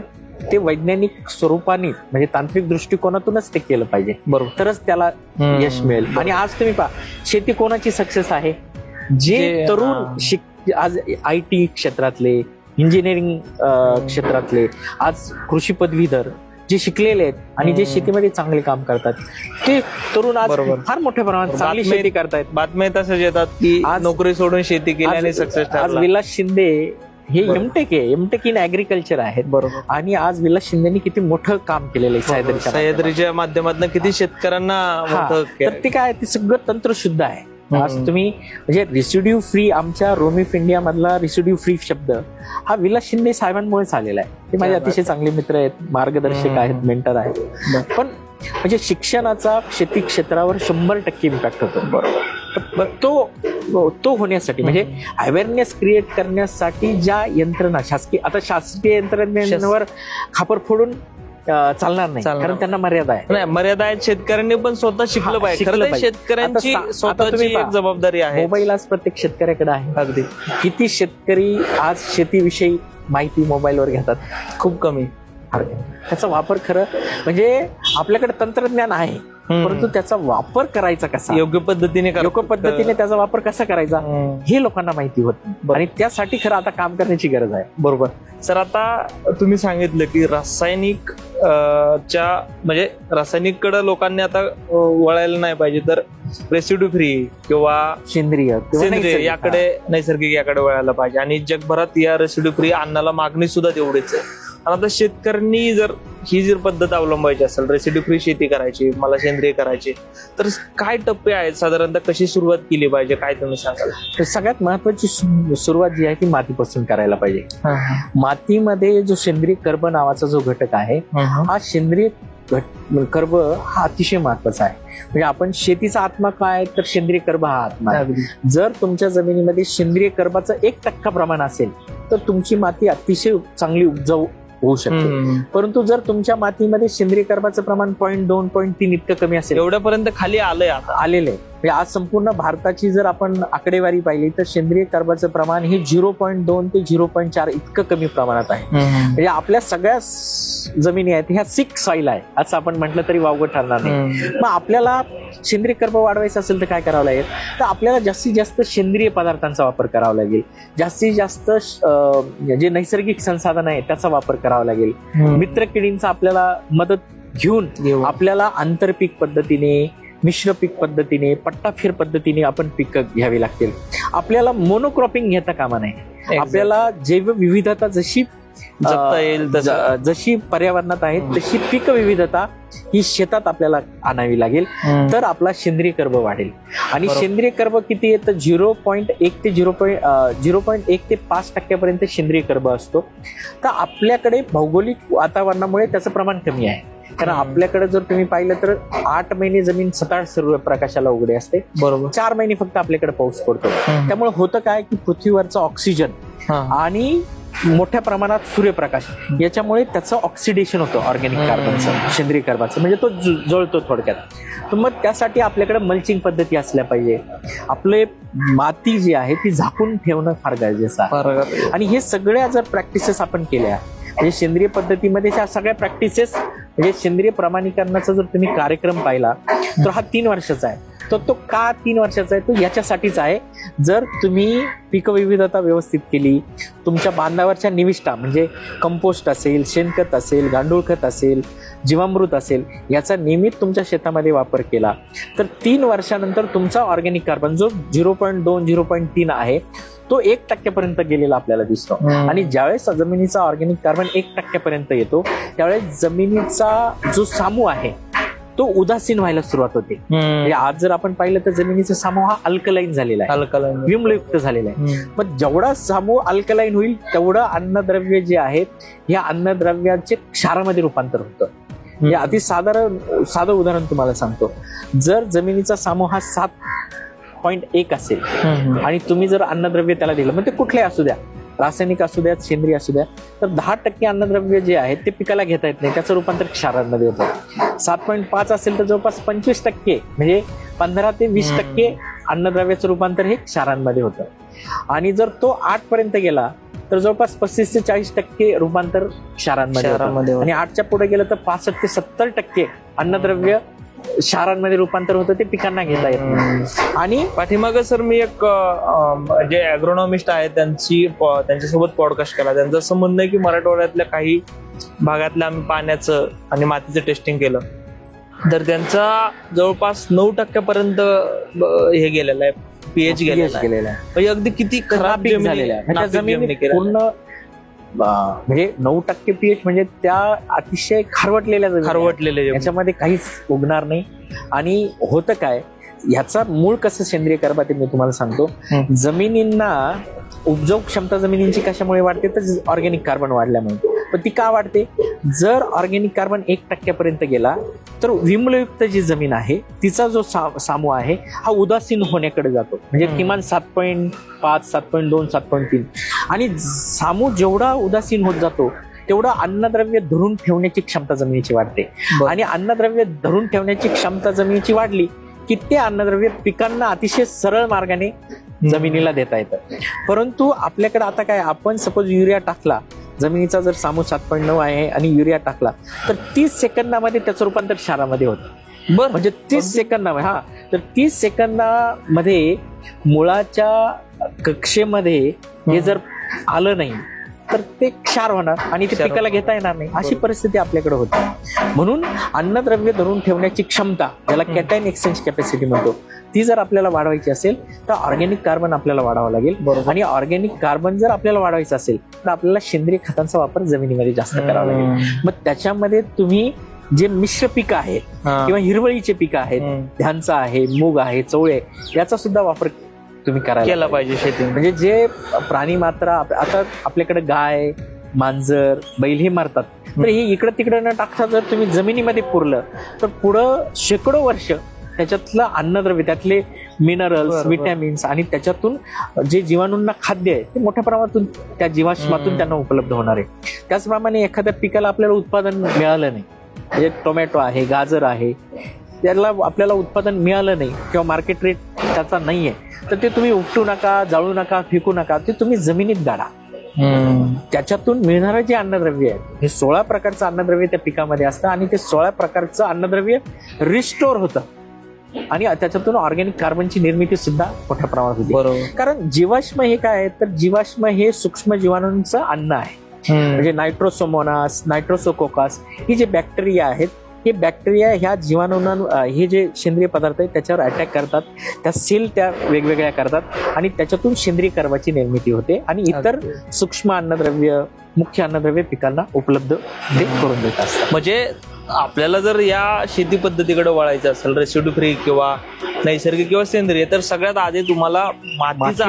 ते वैज्ञानिक स्वरूपाने म्हणजे तांत्रिक दृष्टिकोनातूनच ते केलं पाहिजे. बरोबर, तरच त्याला यश मिळेल. आणि आज तुम्ही पहा शेती कोणाची सक्सेस आहे, जे तरुण आज IT क्षेत्रातले, इंजिनिअरिंग क्षेत्रातले, आज कृषी पदवीधर जे शिकलेले आहेत आणि जे शेतीमध्ये चांगले काम करतात ते तरुण आज फार मोठ्या प्रमाणात चांगली शेती करतायत. बातम्या तसंच येतात की आज नोकरी सोडून शेती केल्याने सक्सेस. आज विलास शिंदे हे एमटेक इन ऍग्रिकल्चर आहेत. बरोबर. आणि आज विलास शिंदेनी किती मोठं काम केलेलं आहे सह्याद्रीच्या माध्यमातून किती शेतकऱ्यांना. तर ते काय ते सगळं तंत्रशुद्ध आहे. आज तुम्ही म्हणजे रेसिड्यू फ्री, आमच्या रोम ऑफ इंडिया मधला रेसिड्यू फ्री शब्द हा विलास शिंदे साहेबांमुळेच आलेला आहे. ते माझे अतिशय चांगले मित्र आहेत, मार्गदर्शक आहेत, मेंटर आहेत. पण म्हणजे शिक्षणाचा शेती क्षेत्रावर 100% इम्पॅक्ट होतो. बरोबर. तो होण्यासाठी म्हणजे अवेअरनेस क्रिएट करण्यासाठी ज्या यंत्रणा शासकीय यंत्रणेवर खापर फोडून चालणार नाही, कारण त्यांना मर्यादा आहे. मर्यादा आहेत. शेतकऱ्यांनी पण स्वतः शिकलं पाहिजे. शेतकऱ्यांची स्वतःची जबाबदारी आहे. मोबाईल आज प्रत्येक शेतकऱ्याकडे आहे. अगदी किती शेतकरी आज शेतीविषयी माहिती मोबाईलवर घेतात, खूप कमी. त्याचा वापर खरं म्हणजे आपल्याकडे तंत्रज्ञान आहे, परंतु त्याचा वापर करायचा कसा, योग्य पद्धतीने त्याचा वापर कसा करायचा हे लोकांना माहिती होत नाही. आणि त्यासाठी खरं आता काम करण्याची गरज आहे. बरोबर सर. आता तुम्ही सांगितलं की रासायनिक म्हणजे रासायनिक कडे लोकांनी आता वळायला नाही पाहिजे, तर रेसिड्यू फ्री किंवा सेंद्रिय याकडे, नैसर्गिक याकडे वळायला पाहिजे. आणि जगभरात या रेसिड्यू फ्री अन्नाला मागणी सुद्धा तेवढीच आहे. आता शेतकऱ्यांनी जर ही जर पद्धत अवलंबायची असेल, रेसिड्यू फ्री शेती करायची, मला सेंद्रिय करायची, तर काय टप्पे आहेत साधारणतः, कशी सुरुवात केली पाहिजे, काय तुम्ही सांगाल? सगळ्यात महत्वाची सुरुवात जी आहे ती मातीपासून करायला पाहिजे. मातीमध्ये जो सेंद्रिय कर्ब नावाचा जो घटक आहे, हा सेंद्रिय कर्ब हा अतिशय महत्वाचा आहे. म्हणजे आपण शेतीचा आत्मा काय तर सेंद्रिय कर्ब हा आत्मा आहे. जर तुमच्या जमिनीमध्ये सेंद्रिय कर्बाचं 1% प्रमाण असेल तर तुमची माती अतिशय चांगली उपजाऊ होऊ शकते. परंतु जर तुमच्या मातीमध्ये सेंद्रिय कर्बाचं प्रमाण 0.2, 0.3 इतकं कमी असेल, एवढ्यापर्यंत खाली आलेलं आहे. आज संपूर्ण भारताची जर आपण आकडेवारी पाहिली तर सेंद्रिय कर्बाचं प्रमाण हे 0.2 ते 0.4 इतकं कमी प्रमाणात आहे. म्हणजे आपल्या सगळ्या जमिनी आहेत ह्या सिक सॉइल आहे असं आपण म्हटलं तरी वावगं ठरणार नाही. मग आपल्याला सेंद्रिय कर्ब वाढवायचं असेल तर काय करावं लागेल, तर आपल्याला जास्तीत जास्त सेंद्रिय पदार्थांचा वापर करावा लागेल. जास्तीत जास्त जे नैसर्गिक संसाधन आहे त्याचा वापर करावा लागेल. मित्रकिडींचा आपल्याला मदत घेऊन आपल्याला आंतरपीक पद्धतीने, मिश्र पीक पद्धतीने, पट्टाफेर पद्धतीने आपण पिकं घ्यावी लागतील. आपल्याला मोनोक्रॉपिंग घेता कामा नये. आपल्याला जैवविविधता जशी जपता येईल, जशी पर्यावरणात आहे तशी पीक विविधता ही शेतात आपल्याला आणावी लागेल, तर आपला सेंद्रिय कर्ब वाढेल. आणि सेंद्रिय कर्ब किती येतं, 0.1 ते 0.1 ते 5% सेंद्रिय कर्ब असतो. तर आपल्याकडे भौगोलिक वातावरणामुळे त्याचं प्रमाण कमी आहे. कारण आपल्याकडे जर तुम्ही पाहिलं तर 8 महिने जमीन सताळ सूर्यप्रकाशाला उघडे असते, बरोबर. 4 महिने फक्त आपल्याकडे पाऊस पडतो. त्यामुळे होतं काय की पृथ्वीवरचा ऑक्सिजन आणि मोठ्या प्रमाणात सूर्यप्रकाश याच्यामुळे त्याचं ऑक्सिडेशन होतं ऑर्गॅनिक कार्बनचं, सेंद्रिय कार्बनचं, म्हणजे तो जळतो थोडक्यात. तर मग त्यासाठी आपल्याकडे मल्चिंग पद्धती असल्या पाहिजे. आपले माती जी आहे ती झाकून ठेवणं फार गरजेचं आहे. आणि हे सगळ्या जर प्रॅक्टिसेस आपण केल्या म्हणजे सेंद्रिय पद्धतीमध्ये ह्या सगळ्या प्रॅक्टिसेस म्हणजे सेंद्रिय प्रमाणीकरणाचा जर तुम्ही कार्यक्रम पाहिला तर हा 3 वर्षाचा आहे. तर तो का 3 वर्षाचा आहे, तो याच्यासाठीच आहे. जर तुम्ही पीकविविधता व्यवस्थित केली, तुमच्या बांधावरच्या निविष्ठा म्हणजे कंपोस्ट असेल, शेणखत असेल, गांडूळ खत असेल, जीवामृत असेल, याचा नियमित तुमच्या शेतामध्ये वापर केला तर 3 वर्षानंतर तुमचा ऑर्गॅनिक कार्बन जो 0.2 0.3 आहे तो 1% पर्यंत गेलेला आपल्याला दिसतो. आणि ज्यावेळेस जमिनीचा ऑर्गॅनिक कार्बन 1% पर्यंत येतो त्यावेळेस जमिनीचा जो सामू आहे तो उदासीन व्हायला सुरुवात होते. म्हणजे आज जर आपण पाहिलं तर जमिनीचा सामू हा अल्कलाईन झालेला आहे, विम्लयुक्त झालेला आहे. मग जेवढा सामू अल्कलाईन होईल तेवढं अन्नद्रव्य जे आहेत या अन्नद्रव्याचे क्षारामध्ये रूपांतर होतं. हे अति साधं उदाहरण तुम्हाला सांगतो. जर जमिनीचा सामू हा 7.1 असेल आणि तुम्ही जर अन्नद्रव्य त्याला दिलं, मग ते कुठले असू द्या, रासायनिक असू द्या, सेंद्रिय असू द्या, तर 10% अन्नद्रव्य जे आहेत ते पिकाला घेता येत नाही, त्याचं रूपांतर क्षारांमध्ये होतं. 7.5 असेल तर जवळपास 25% म्हणजे 15 ते 20% अन्नद्रव्याचं रूपांतर हे क्षारांमध्ये होतं. आणि जर तो 8 पर्यंत गेला तर जवळपास 35 ते 40% रूपांतर क्षारांमध्ये होतं. आणि 8च्या पुढे गेलं तर 65 ते 70% अन्नद्रव्य क्षारांमध्ये रूपांतर होतं, ते पिकांना घेता येत नाही. आणि पाठीमागं सर मी एक जे ॲग्रोनॉमिस्ट आहेत त्यांच्यासोबत पॉडकास्ट केला. त्यांचं असं म्हणणं आहे की मराठवाड्यातल्या काही भागातल्या आम्ही पाण्याचं आणि मातीचं टेस्टिंग केलं तर त्यांचा जवळपास 9% पर्यंत हे गेलेलं आहे, पीएच गेलेला आहे. म्हणजे अगदी किती खराब झालेला आहे जमिनी पूर्ण. म्हणजे 9% पीएच म्हणजे त्या अतिशय खारवटलेल्या याच्यामध्ये काहीच उगणार नाही. आणि होतं काय, ह्याचा मूळ कसं सेंद्रिय कार्बन ते मी तुम्हाला सांगतो. जमिनींना उपजाऊ क्षमता जमिनींची कशामुळे वाढते तर ऑर्गॅनिक कार्बन वाढल्यामुळे. पण ती का वाढते, जर ऑर्गॅनिक कार्बन 1% पर्यंत गेला तर विम्लयुक्त जी जमीन आहे तिचा जो सामू आहे हा उदासीन होण्याकडे जातो. म्हणजे किमान 7.5 7.2 7.3. आणि सामू जेवढा उदासीन होत जातो तेवढं अन्नद्रव्य धरून ठेवण्याची क्षमता जमिनीची वाढते. आणि अन्नद्रव्य धरून ठेवण्याची क्षमता जमिनीची वाढली की ते अन्नद्रव्य पिकांना अतिशय सरळ मार्गाने जमिनीला देता येतं. परंतु आपल्याकडे आता काय, आपण सपोज युरिया टाकला, जमिनीचा जर सामू 7.9 आहे आणि युरिया टाकला तर 30 सेकंदामध्ये त्याचं रूपांतर क्षारामध्ये होतं. बरं, म्हणजे 30 सेकंदामध्ये. हा, तर 30 सेकंदामध्ये मुळाच्या कक्षेमध्ये हे जर आलं नाही तर ते क्षार होणार आणि ते पिकाला घेता येणार नाही, अशी परिस्थिती आपल्याकडे होती. म्हणून अन्नद्रव्य धरून ठेवण्याची क्षमता, ज्याला कॅटायन एक्सचेंज कॅपॅसिटी म्हणतो, ती जर आपल्याला वाढवायची असेल तर ऑर्गॅनिक कार्बन आपल्याला वाढवावं लागेल. आणि ऑर्गॅनिक कार्बन जर आपल्याला वाढवायचं असेल तर आपल्याला सेंद्रिय खतांचा वापर जमिनीमध्ये जास्त करावा लागेल. मग त्याच्यामध्ये तुम्ही जे मिश्र पिकं आहेत किंवा हिरवळीचे पिकं आहेत, ध्यांचा आहे, मूग आहे, चवळे, याचा सुद्धा वापर तुम्ही करायला पाहिजे शेती. म्हणजे जे प्राणी मात्रा आता आपल्याकडे गाय, मांजर, बैल हे मारतात, तर हे इकडं तिकडं न टाकता जर तुम्ही जमिनीमध्ये पुरलं तर पुढं शेकडो वर्ष त्याच्यातलं अन्नद्रव्य, त्यातले मिनरल्स, विटॅमिन्स आणि त्याच्यातून जे जीवाणूंना खाद्य आहे ते मोठ्या प्रमाणातून त्या जीवाश्मातून त्यांना उपलब्ध होणार आहे. त्याचप्रमाणे एखाद्या पिकाला आपल्याला उत्पादन मिळालं नाही, म्हणजे टोमॅटो आहे, गाजर आहे, त्याला आपल्याला उत्पादन मिळालं नाही किंवा मार्केट रेट त्याचा नाहीये, तर ते तुम्ही उपटू नका, जाळू नका, फेकू नका, ते तुम्ही जमिनीत गाडा. त्याच्यातून मिळणारं जे अन्नद्रव्य आहे हे 16 प्रकारचं अन्नद्रव्य त्या पिकामध्ये असतं आणि ते 16 प्रकारचं अन्नद्रव्य रिस्टोर होतं आणि त्याच्यातून ऑर्गॅनिक कार्बनची निर्मिती सुद्धा मोठ्या प्रमाणात होते. कारण जीवाश्म हे काय आहे तर जीवाश्म हे सूक्ष्म जीवाणूंचं अन्न आहे. म्हणजे नायट्रोसोमोनास, नायट्रोसोकोकास ही जे बॅक्टेरिया आहेत, हे बॅक्टेरिया ह्या जीवाणूंना हे जे सेंद्रिय पदार्थ आहेत त्याच्यावर अटॅक करतात, त्या सेल त्या वेगवेगळ्या करतात आणि त्याच्यातून सेंद्रिय कार्बनची निर्मिती होते आणि इतर सूक्ष्म अन्नद्रव्य, मुख्य अन्नद्रव्य पिकांना उपलब्ध करून देत असतात. म्हणजे आपल्याला जर या शेती पद्धतीकडे वळायचं असेल, रेसिड्यू फ्री किंवा नैसर्गिक किंवा सेंद्रिय, तर सगळ्यात आधी तुम्हाला मातीचं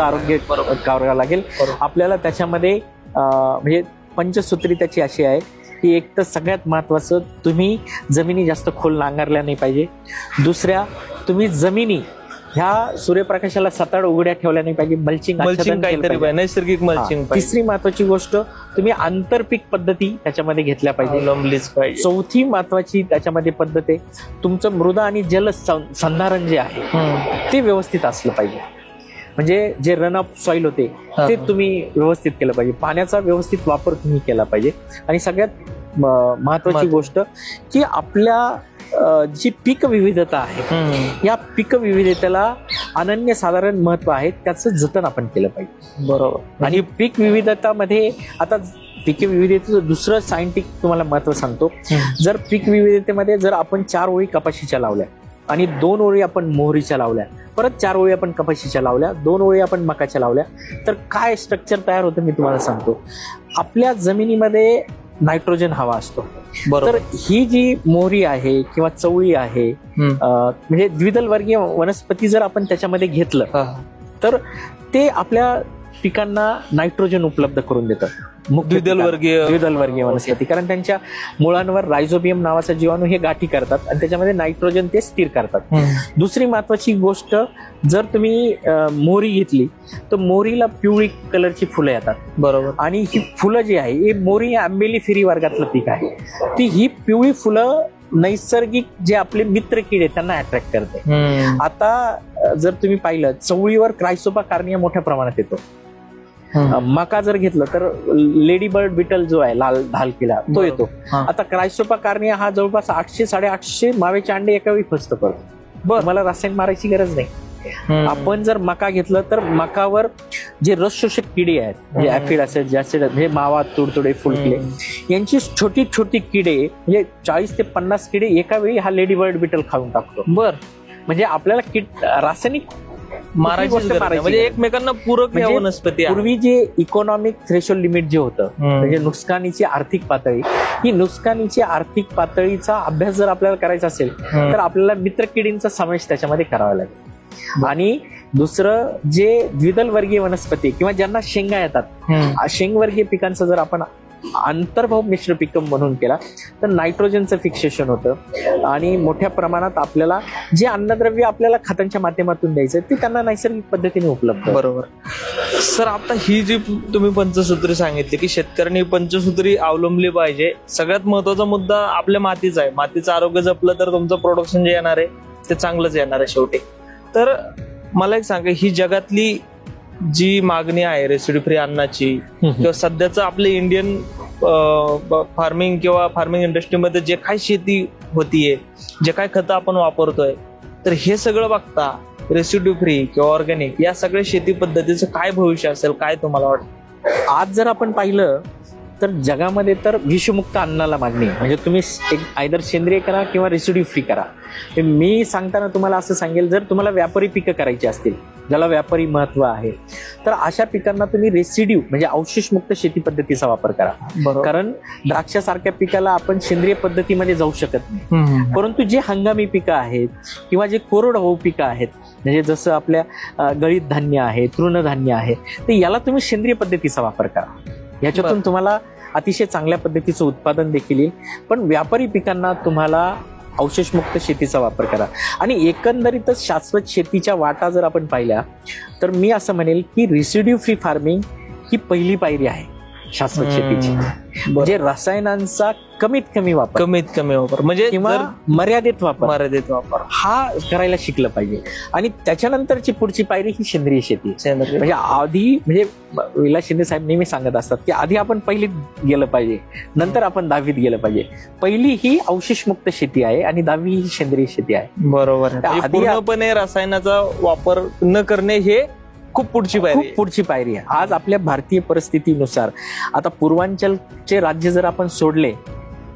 आरोग्य करावं लागेल. आपल्याला त्याच्यामध्ये म्हणजे पंचसूत्री त्याची अशी आहे की एक तर सगळ्यात महत्वाचं, तुम्ही जमिनी जास्त खोल नांगरल्या नाही पाहिजे. दुसऱ्या, तुम्ही जमिनी ह्या सूर्यप्रकाशाला 7-8 उघड्या ठेवल्या नाही पाहिजे. मल्चिंग काहीतरी नैसर्गिक मल्चिंग. तिसरी महत्वाची गोष्ट, तुम्ही आंतरपीक पद्धती त्याच्यामध्ये घेतल्या पाहिजे, अवलंबलीच पाहिजे. चौथी महत्वाची त्याच्यामध्ये पद्धत आहे, तुमचं मृदा आणि जल संधारण जे आहे ते व्यवस्थित असलं पाहिजे. म्हणजे जे रन ऑफ सॉइल होते ते तुम्ही व्यवस्थित केलं पाहिजे. पाण्याचा व्यवस्थित वापर तुम्ही केला पाहिजे. आणि सगळ्यात महत्वाची गोष्ट की आपल्या जी पीक विविधता आहे, या पीक विविधतेला अनन्यसाधारण महत्व आहे, त्याचं जतन आपण केलं पाहिजे. बरोबर. आणि पीक विविधतामध्ये आता पीक विविधतेचं दुसरं सायंटिफिक तुम्हाला महत्व सांगतो. जर पीक विविधतेमध्ये जर आपण 4 ओळी कपाशीच्या लावल्या आणि 2 ओळी आपण मोहरीच्या लावल्या, परत 4 ओळी आपण कपाशीच्या लावल्या, 2 ओळी आपण मकाच्या लावल्या, तर काय स्ट्रक्चर तयार होतं मी तुम्हाला सांगतो. आपल्या जमिनीमध्ये नायट्रोजन हवा असतो. तर ही जी मोहरी आहे किंवा चवळी आहे, म्हणजे द्विदल वर्गीय वनस्पती जर आपण त्याच्यामध्ये घेतलं तर ते आपल्या पिकांना नायट्रोजन उपलब्ध करून देतं. द्विदल वर्गीय वनस्पती, कारण त्यांच्या मुळांवर रायझोबियम नावाचा जीवाणू हे गाठी करतात आणि त्याच्यामध्ये नायट्रोजन ते स्थिर करतात. दुसरी महत्वाची गोष्ट, जर तुम्ही मोहरी घेतली तर मोहरीला पिवळी कलरची फुलं येतात. बरोबर. आणि ही फुलं जी आहे, ही मोहरी आंबेलीफिरी वर्गातलं पीक आहे. ती ही पिवळी फुलं नैसर्गिक जे आपले मित्र किडे त्यांना अट्रॅक्ट करते. आता जर तुम्ही पाहिलं, चवळीवर क्रायसोपा कार्निया मोठ्या प्रमाणात येतो. मका जर घेतलं तर लेडी बर्ड बिटल जो आहे, लाल ढालकीला, तो येतो. आता क्रायसोपा कार्निया हा जवळपास 800-850 मावेचे अंडे एका वेळी फस्त करतो. मला रासायनिक मारायची गरज नाही. आपण जर मका घेतलं तर मकावर जे रस शोषक किडे आहेत, म्हणजे ऍफिड असेल, जॅसिड, म्हणजे मावा, तुडतुडे, फुलकिडे, यांची छोटी छोटी किडे, म्हणजे 40 ते 50 किडे एका वेळी हा लेडी बर्ड बिटल खाऊन टाकतो. म्हणजे आपल्याला रासायनिक मारायची म्हणजे एकमेकांना पूरक वनस्पती. पूर्वी जे इकॉनॉमिक थ्रेशोल्ड लिमिट जे होतं, म्हणजे नुकसानीची आर्थिक पातळी, ही नुकसानीची आर्थिक पातळीचा अभ्यास जर आपल्याला करायचा असेल तर आपल्याला मित्र किडींचा समावेश त्याच्यामध्ये करावा लागेल. आणि दुसरं, जे द्विदल वर्गीय वनस्पती किंवा ज्यांना शेंगा येतात, शेंगवर्गीय पिकांचं जर आपण आंतर्भाव मिश्र पीक म्हणून केला तर नायट्रोजनचं फिक्सेशन होतं आणि मोठ्या प्रमाणात आपल्याला जे अन्नद्रव्य आपल्याला खतांच्या माध्यमातून द्यायचं ते त्यांना नैसर्गिक पद्धतीने उपलब्ध. बरोबर. सर, आता ही जी तुम्ही पंचसूत्री सांगितली की शेतकऱ्यांनी पंचसूत्री अवलंबली पाहिजे, सगळ्यात महत्वाचा मुद्दा आपल्या मातीचा आहे. मातीचं आरोग्य जपलं तर तुमचं प्रोडक्शन जे येणार आहे ते चांगलंच येणार आहे शेवटी. तर मला एक सांगा, ही जगातली जी मागणी आहे रेसिड्यू फ्री अन्नाची, किंवा सध्याचं आपले इंडियन फार्मिंग किंवा फार्मिंग इंडस्ट्रीमध्ये जे काय शेती होतीये, जे काय खतं आपण वापरतोय, तर हे सगळं बघता रेसिड्यू फ्री किंवा ऑर्गॅनिक या सगळ्या शेती पद्धतीचं काय भविष्य असेल, काय तुम्हाला वाटतं? आज जर आपण पाहिलं तर जगामध्ये तर विषमुक्त अन्नाला मागणी, म्हणजे तुम्ही आयदर सेंद्रिय करा किंवा रेसिड्यू फ्री करा. मी सांगताना तुम्हाला असं सांगेल, जर तुम्हाला व्यापारी पिकं करायची असतील, ज्याला व्यापारी महत्व आहे, तर अशा पिकांना तुम्ही रेसिड्यू म्हणजे अवशेषमुक्त शेती पद्धतीचा वापर करा. कारण द्राक्षासारख्या पिकाला आपण सेंद्रिय पद्धतीमध्ये जाऊ शकत नाही. परंतु जे हंगामी पिकं आहेत किंवा जे कोरडवाहू पिकं आहेत, म्हणजे जसं आपल्या गळीत धान्य आहे, तृणधान्य आहे, तर याला तुम्ही सेंद्रिय पद्धतीचा वापर करा. याच्यातून तुम्हाला अतिशय चांगल्या पद्धतीचं उत्पादन देखील येईल. पण व्यापारी पिकांना तुम्हाला अवशेषमुक्त शेतीचा वापर करा. आणि एकंदरीतच शाश्वत शेतीच्या वाटा जर आपण पाहिल्या तर मी असं म्हणेल की रेसिड्यू फ्री फार्मिंग ही पहिली पायरी आहे शाश्वत शेतीची. म्हणजे रसायनांचा कमीत कमी वापर म्हणजे किंवा मर्यादित वापर हा करायला शिकलं पाहिजे. आणि त्याच्यानंतरची पुढची पायरी ही सेंद्रिय शेती. म्हणजे आधी, म्हणजे विलास शिंदे साहेब नेहमी सांगत असतात की आधी आपण पहिलीत गेलं पाहिजे, नंतर आपण 10वीत गेलं पाहिजे. पहिली ही अवशेषमुक्त शेती आहे आणि 10वी ही सेंद्रिय शेती आहे. बरोबर. पूर्णपणे रसायनाचा वापर न करणे हे खूप पुढची पायरी आहे. आज आपल्या भारतीय परिस्थितीनुसार आता पूर्वांचलचे राज्य जर आपण सोडले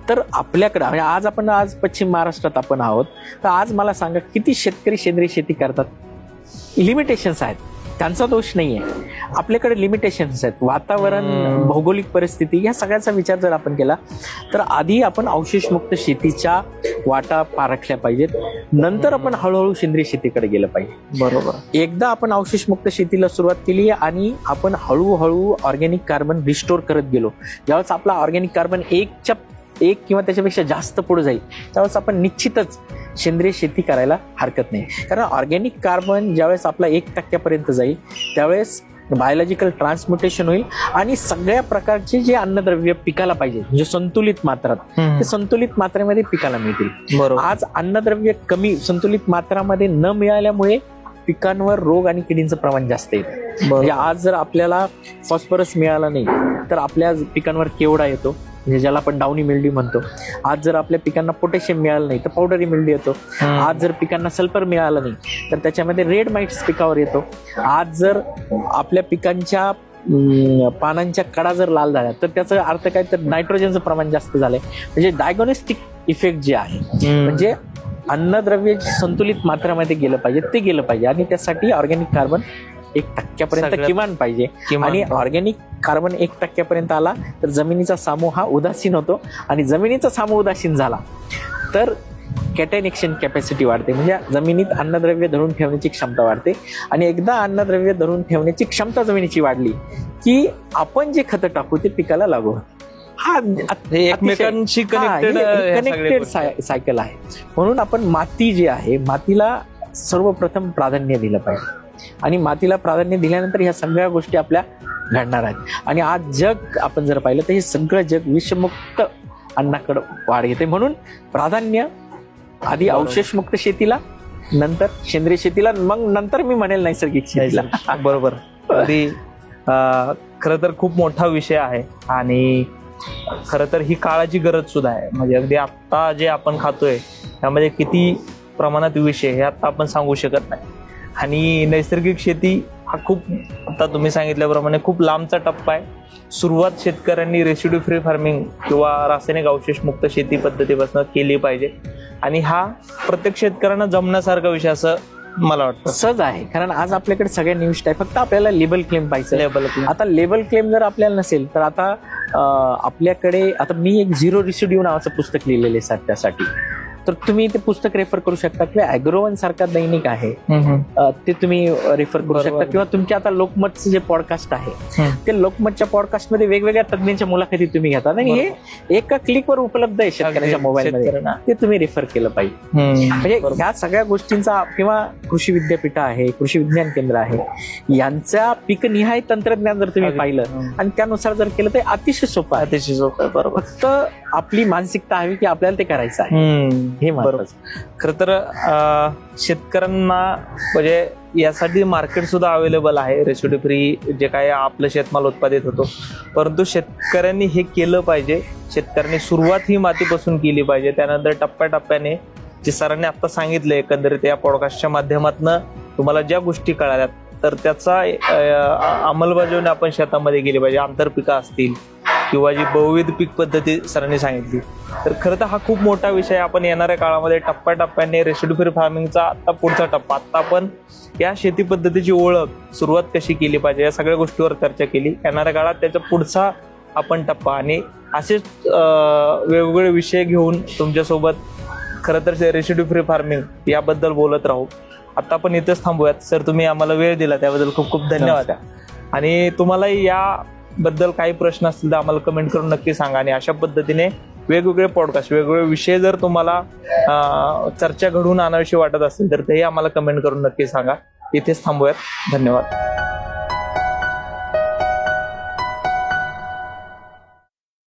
तर आपल्याकडे, आज पश्चिम महाराष्ट्रात आपण आहोत, तर आज मला सांगा किती शेतकरी सेंद्रिय शेती करतात? लिमिटेशन्स आहेत, त्यांचा दोष नाहीये. आपल्याकडे लिमिटेशन्स आहेत, वातावरण, भौगोलिक परिस्थिती, या सगळ्याचा विचार जर आपण केला तर आधी आपण अवशेषमुक्त शेतीच्या वाटा पारखल्या पाहिजेत, नंतर आपण हळूहळू सेंद्रिय शेतीकडे गेलं पाहिजे. बरोबर. एकदा आपण अवशेषमुक्त शेतीला सुरुवात केली आणि आपण हळूहळू ऑर्गॅनिक कार्बन रिस्टोर करत गेलो, ज्यावेळेस आपला ऑर्गॅनिक कार्बन 1च्या एक किंवा त्याच्यापेक्षा जास्त पुढे जाईल त्यावेळेस आपण निश्चितच सेंद्रिय शेती करायला हरकत नाही. कारण ऑर्गॅनिक कार्बन ज्यावेळेस आपला 1% जाईल त्यावेळेस बायोलॉजिकल ट्रान्सम्युटेशन होईल आणि सगळ्या प्रकारचे जे अन्नद्रव्य पिकाला पाहिजे म्हणजे संतुलित मात्रात ते संतुलित मात्रेमध्ये पिकाला मिळतील. बरोबर. आज अन्नद्रव्य कमी संतुलित मात्रामध्ये न मिळाल्यामुळे पिकांवर रोग आणि किडींचं प्रमाण जास्त येतं. म्हणजे आज जर आपल्याला फॉस्फरस मिळाला नाही तर आपल्या पिकांवर केवडा येतो म्हणजे ज्याला आपण डाउनी मिल्ड्यू म्हणतो. आज जर आपल्या पिकांना पोटॅशियम मिळालं नाही तर पावडरी मिल्ड्यू येतो. आज जर पिकांना सल्फर मिळालं नाही तर त्याच्यामध्ये रेड माइट्स पिकावर येतो. आज जर आपल्या पिकांच्या पानांच्या कडा जर लाल झाल्या तर त्याचा अर्थ काय तर नायट्रोजनचं प्रमाण जास्त झालंय. म्हणजे डायग्नोस्टिक इफेक्ट जे आहे म्हणजे अन्नद्रव्य संतुलित मात्रामध्ये गेलं पाहिजे ते गेलं पाहिजे आणि त्यासाठी ऑर्गॅनिक कार्बन 1% किमान पाहिजे. आणि ऑर्गॅनिक कार्बन 1% आला तर जमिनीचा सामू हा उदासीन होतो आणि जमिनीचा सामू उदासीन झाला तर कॅटायनेक्शन कॅपॅसिटी वाढते म्हणजे जमिनीत अन्नद्रव्य धरून ठेवण्याची क्षमता वाढते. आणि एकदा अन्नद्रव्य धरून ठेवण्याची क्षमता जमिनीची वाढली की आपण जे खतं टाकू ते पिकाला लागू होतं. हा एकमेकांशी कनेक्टेड सायकल आहे. म्हणून आपण माती जी आहे मातीला सर्वप्रथम प्राधान्य दिलं पाहिजे आणि मातीला प्राधान्य दिल्यानंतर ह्या सगळ्या गोष्टी आपल्या घडणार आहेत. आणि आज जग आपण जर पाहिलं तर हे सगळं जग विषमुक्त अन्नाकडे वाढ घेते. म्हणून प्राधान्य आधी अवशेषमुक्त शेतीला नंतर सेंद्रिय शेतीला मग नंतर मी म्हणेल नैसर्गिक शेतीला. बरोबर. अगदी खरं तर खूप मोठा विषय आहे आणि खरं तर ही काळाची गरज सुद्धा आहे. म्हणजे अगदी आता जे आपण खातोय त्यामध्ये किती प्रमाणात विष आहे हे आता आपण सांगू शकत नाही. आणि नैसर्गिक शेती हा खूप आता तुम्ही सांगितल्याप्रमाणे खूप लांबचा टप्पा आहे. सुरुवात शेतकऱ्यांनी रेसिड्यू फ्री फार्मिंग किंवा रासायनिक अवशेषमुक्त शेती पद्धतीपासून केली पाहिजे आणि हा प्रत्येक शेतकऱ्यांना जमण्यासारखा विषय असं मला वाटतं. सहज आहे कारण आज आपल्याकडे सगळ्या निविष्ट आहे. फक्त आपल्याला लेबल क्लेम पाहिजे. आता लेबल क्लेम जर आपल्याला नसेल तर आता आपल्याकडे आता मी एक झिरो रेसिड्यू नावाचं पुस्तक लिहिलेलं आहे सध्यासाठी तर तुम्ही ते पुस्तक रेफर करू शकता किंवा ॲग्रोवन सारखा दैनिक आहे ते तुम्ही रेफर करू शकता किंवा तुमच्या आता लोकमतचं जे पॉडकास्ट आहे ते लोकमतच्या पॉडकास्टमध्ये वेगवेगळ्या तज्ञांच्या मुलाखती तुम्ही घेतात आणि हे एका क्लिकवर उपलब्ध आहे शेतकऱ्याच्या मोबाईलमध्ये ते तुम्ही रेफर केलं पाहिजे. म्हणजे ह्या सगळ्या गोष्टींचा किंवा कृषी विद्यापीठ आहे कृषी विज्ञान केंद्र आहे यांचा पिकनिहाय तंत्रज्ञान जर तुम्ही पाहिलं आणि त्यानुसार जर केलं तर अतिशय सोपं आहे. अतिशय सोपं. बरोबर. फक्त आपली मानसिकता हवी की आपल्याला ते करायचं आहे हे महत्त्वाचं. खरं तर शेतकऱ्यांना म्हणजे यासाठी मार्केट सुद्धा अवेलेबल आहे रेसिड्यू फ्री जे काय आपलं शेतमाल उत्पादित होतो. परंतु शेतकऱ्यांनी हे केलं पाहिजे. शेतकऱ्यांनी सुरुवात ही मातीपासून केली पाहिजे. त्यानंतर टप्प्याटप्प्याने जे सरांनी आता सांगितलं एकंदरीत या पॉडकास्टच्या माध्यमातून तुम्हाला ज्या गोष्टी कळाल्यात तर त्याचा अंमलबजावणी आपण शेतामध्ये केली पाहिजे. आंतरपिकं असतील किंवा जी बहुविध पीक पद्धती सरांनी सांगितली तर खरं तर हा खूप मोठा विषय. आपण येणाऱ्या काळामध्ये टप्प्याटप्प्याने रेसिड्यू फ्री फार्मिंगचा आता पुढचा टप्पा आता आपण या शेती पद्धतीची ओळख सुरुवात कशी केली पाहिजे या सगळ्या गोष्टीवर चर्चा केली. येणाऱ्या काळात त्याचा पुढचा आपण टप्पा आणि असेच वेगवेगळे विषय घेऊन तुमच्यासोबत खरं तर रेसिड्यू फ्री फार्मिंग याबद्दल बोलत राहू. आता आपण इथेच थांबूयात. सर तुम्ही आम्हाला वेळ दिला त्याबद्दल खूप खूप धन्यवाद. आणि तुम्हालाही याबद्दल काही प्रश्न असतील तर आम्हाला कमेंट करून नक्की सांगा. आणि अशा पद्धतीने वेगवेगळे पॉडकास्ट वेगवेगळे विषय जर तुम्हाला चर्चा घडवून आणावीशी वाटत असेल तर तेही आम्हाला कमेंट करून नक्की सांगा. इथेच थांबूयात. धन्यवाद.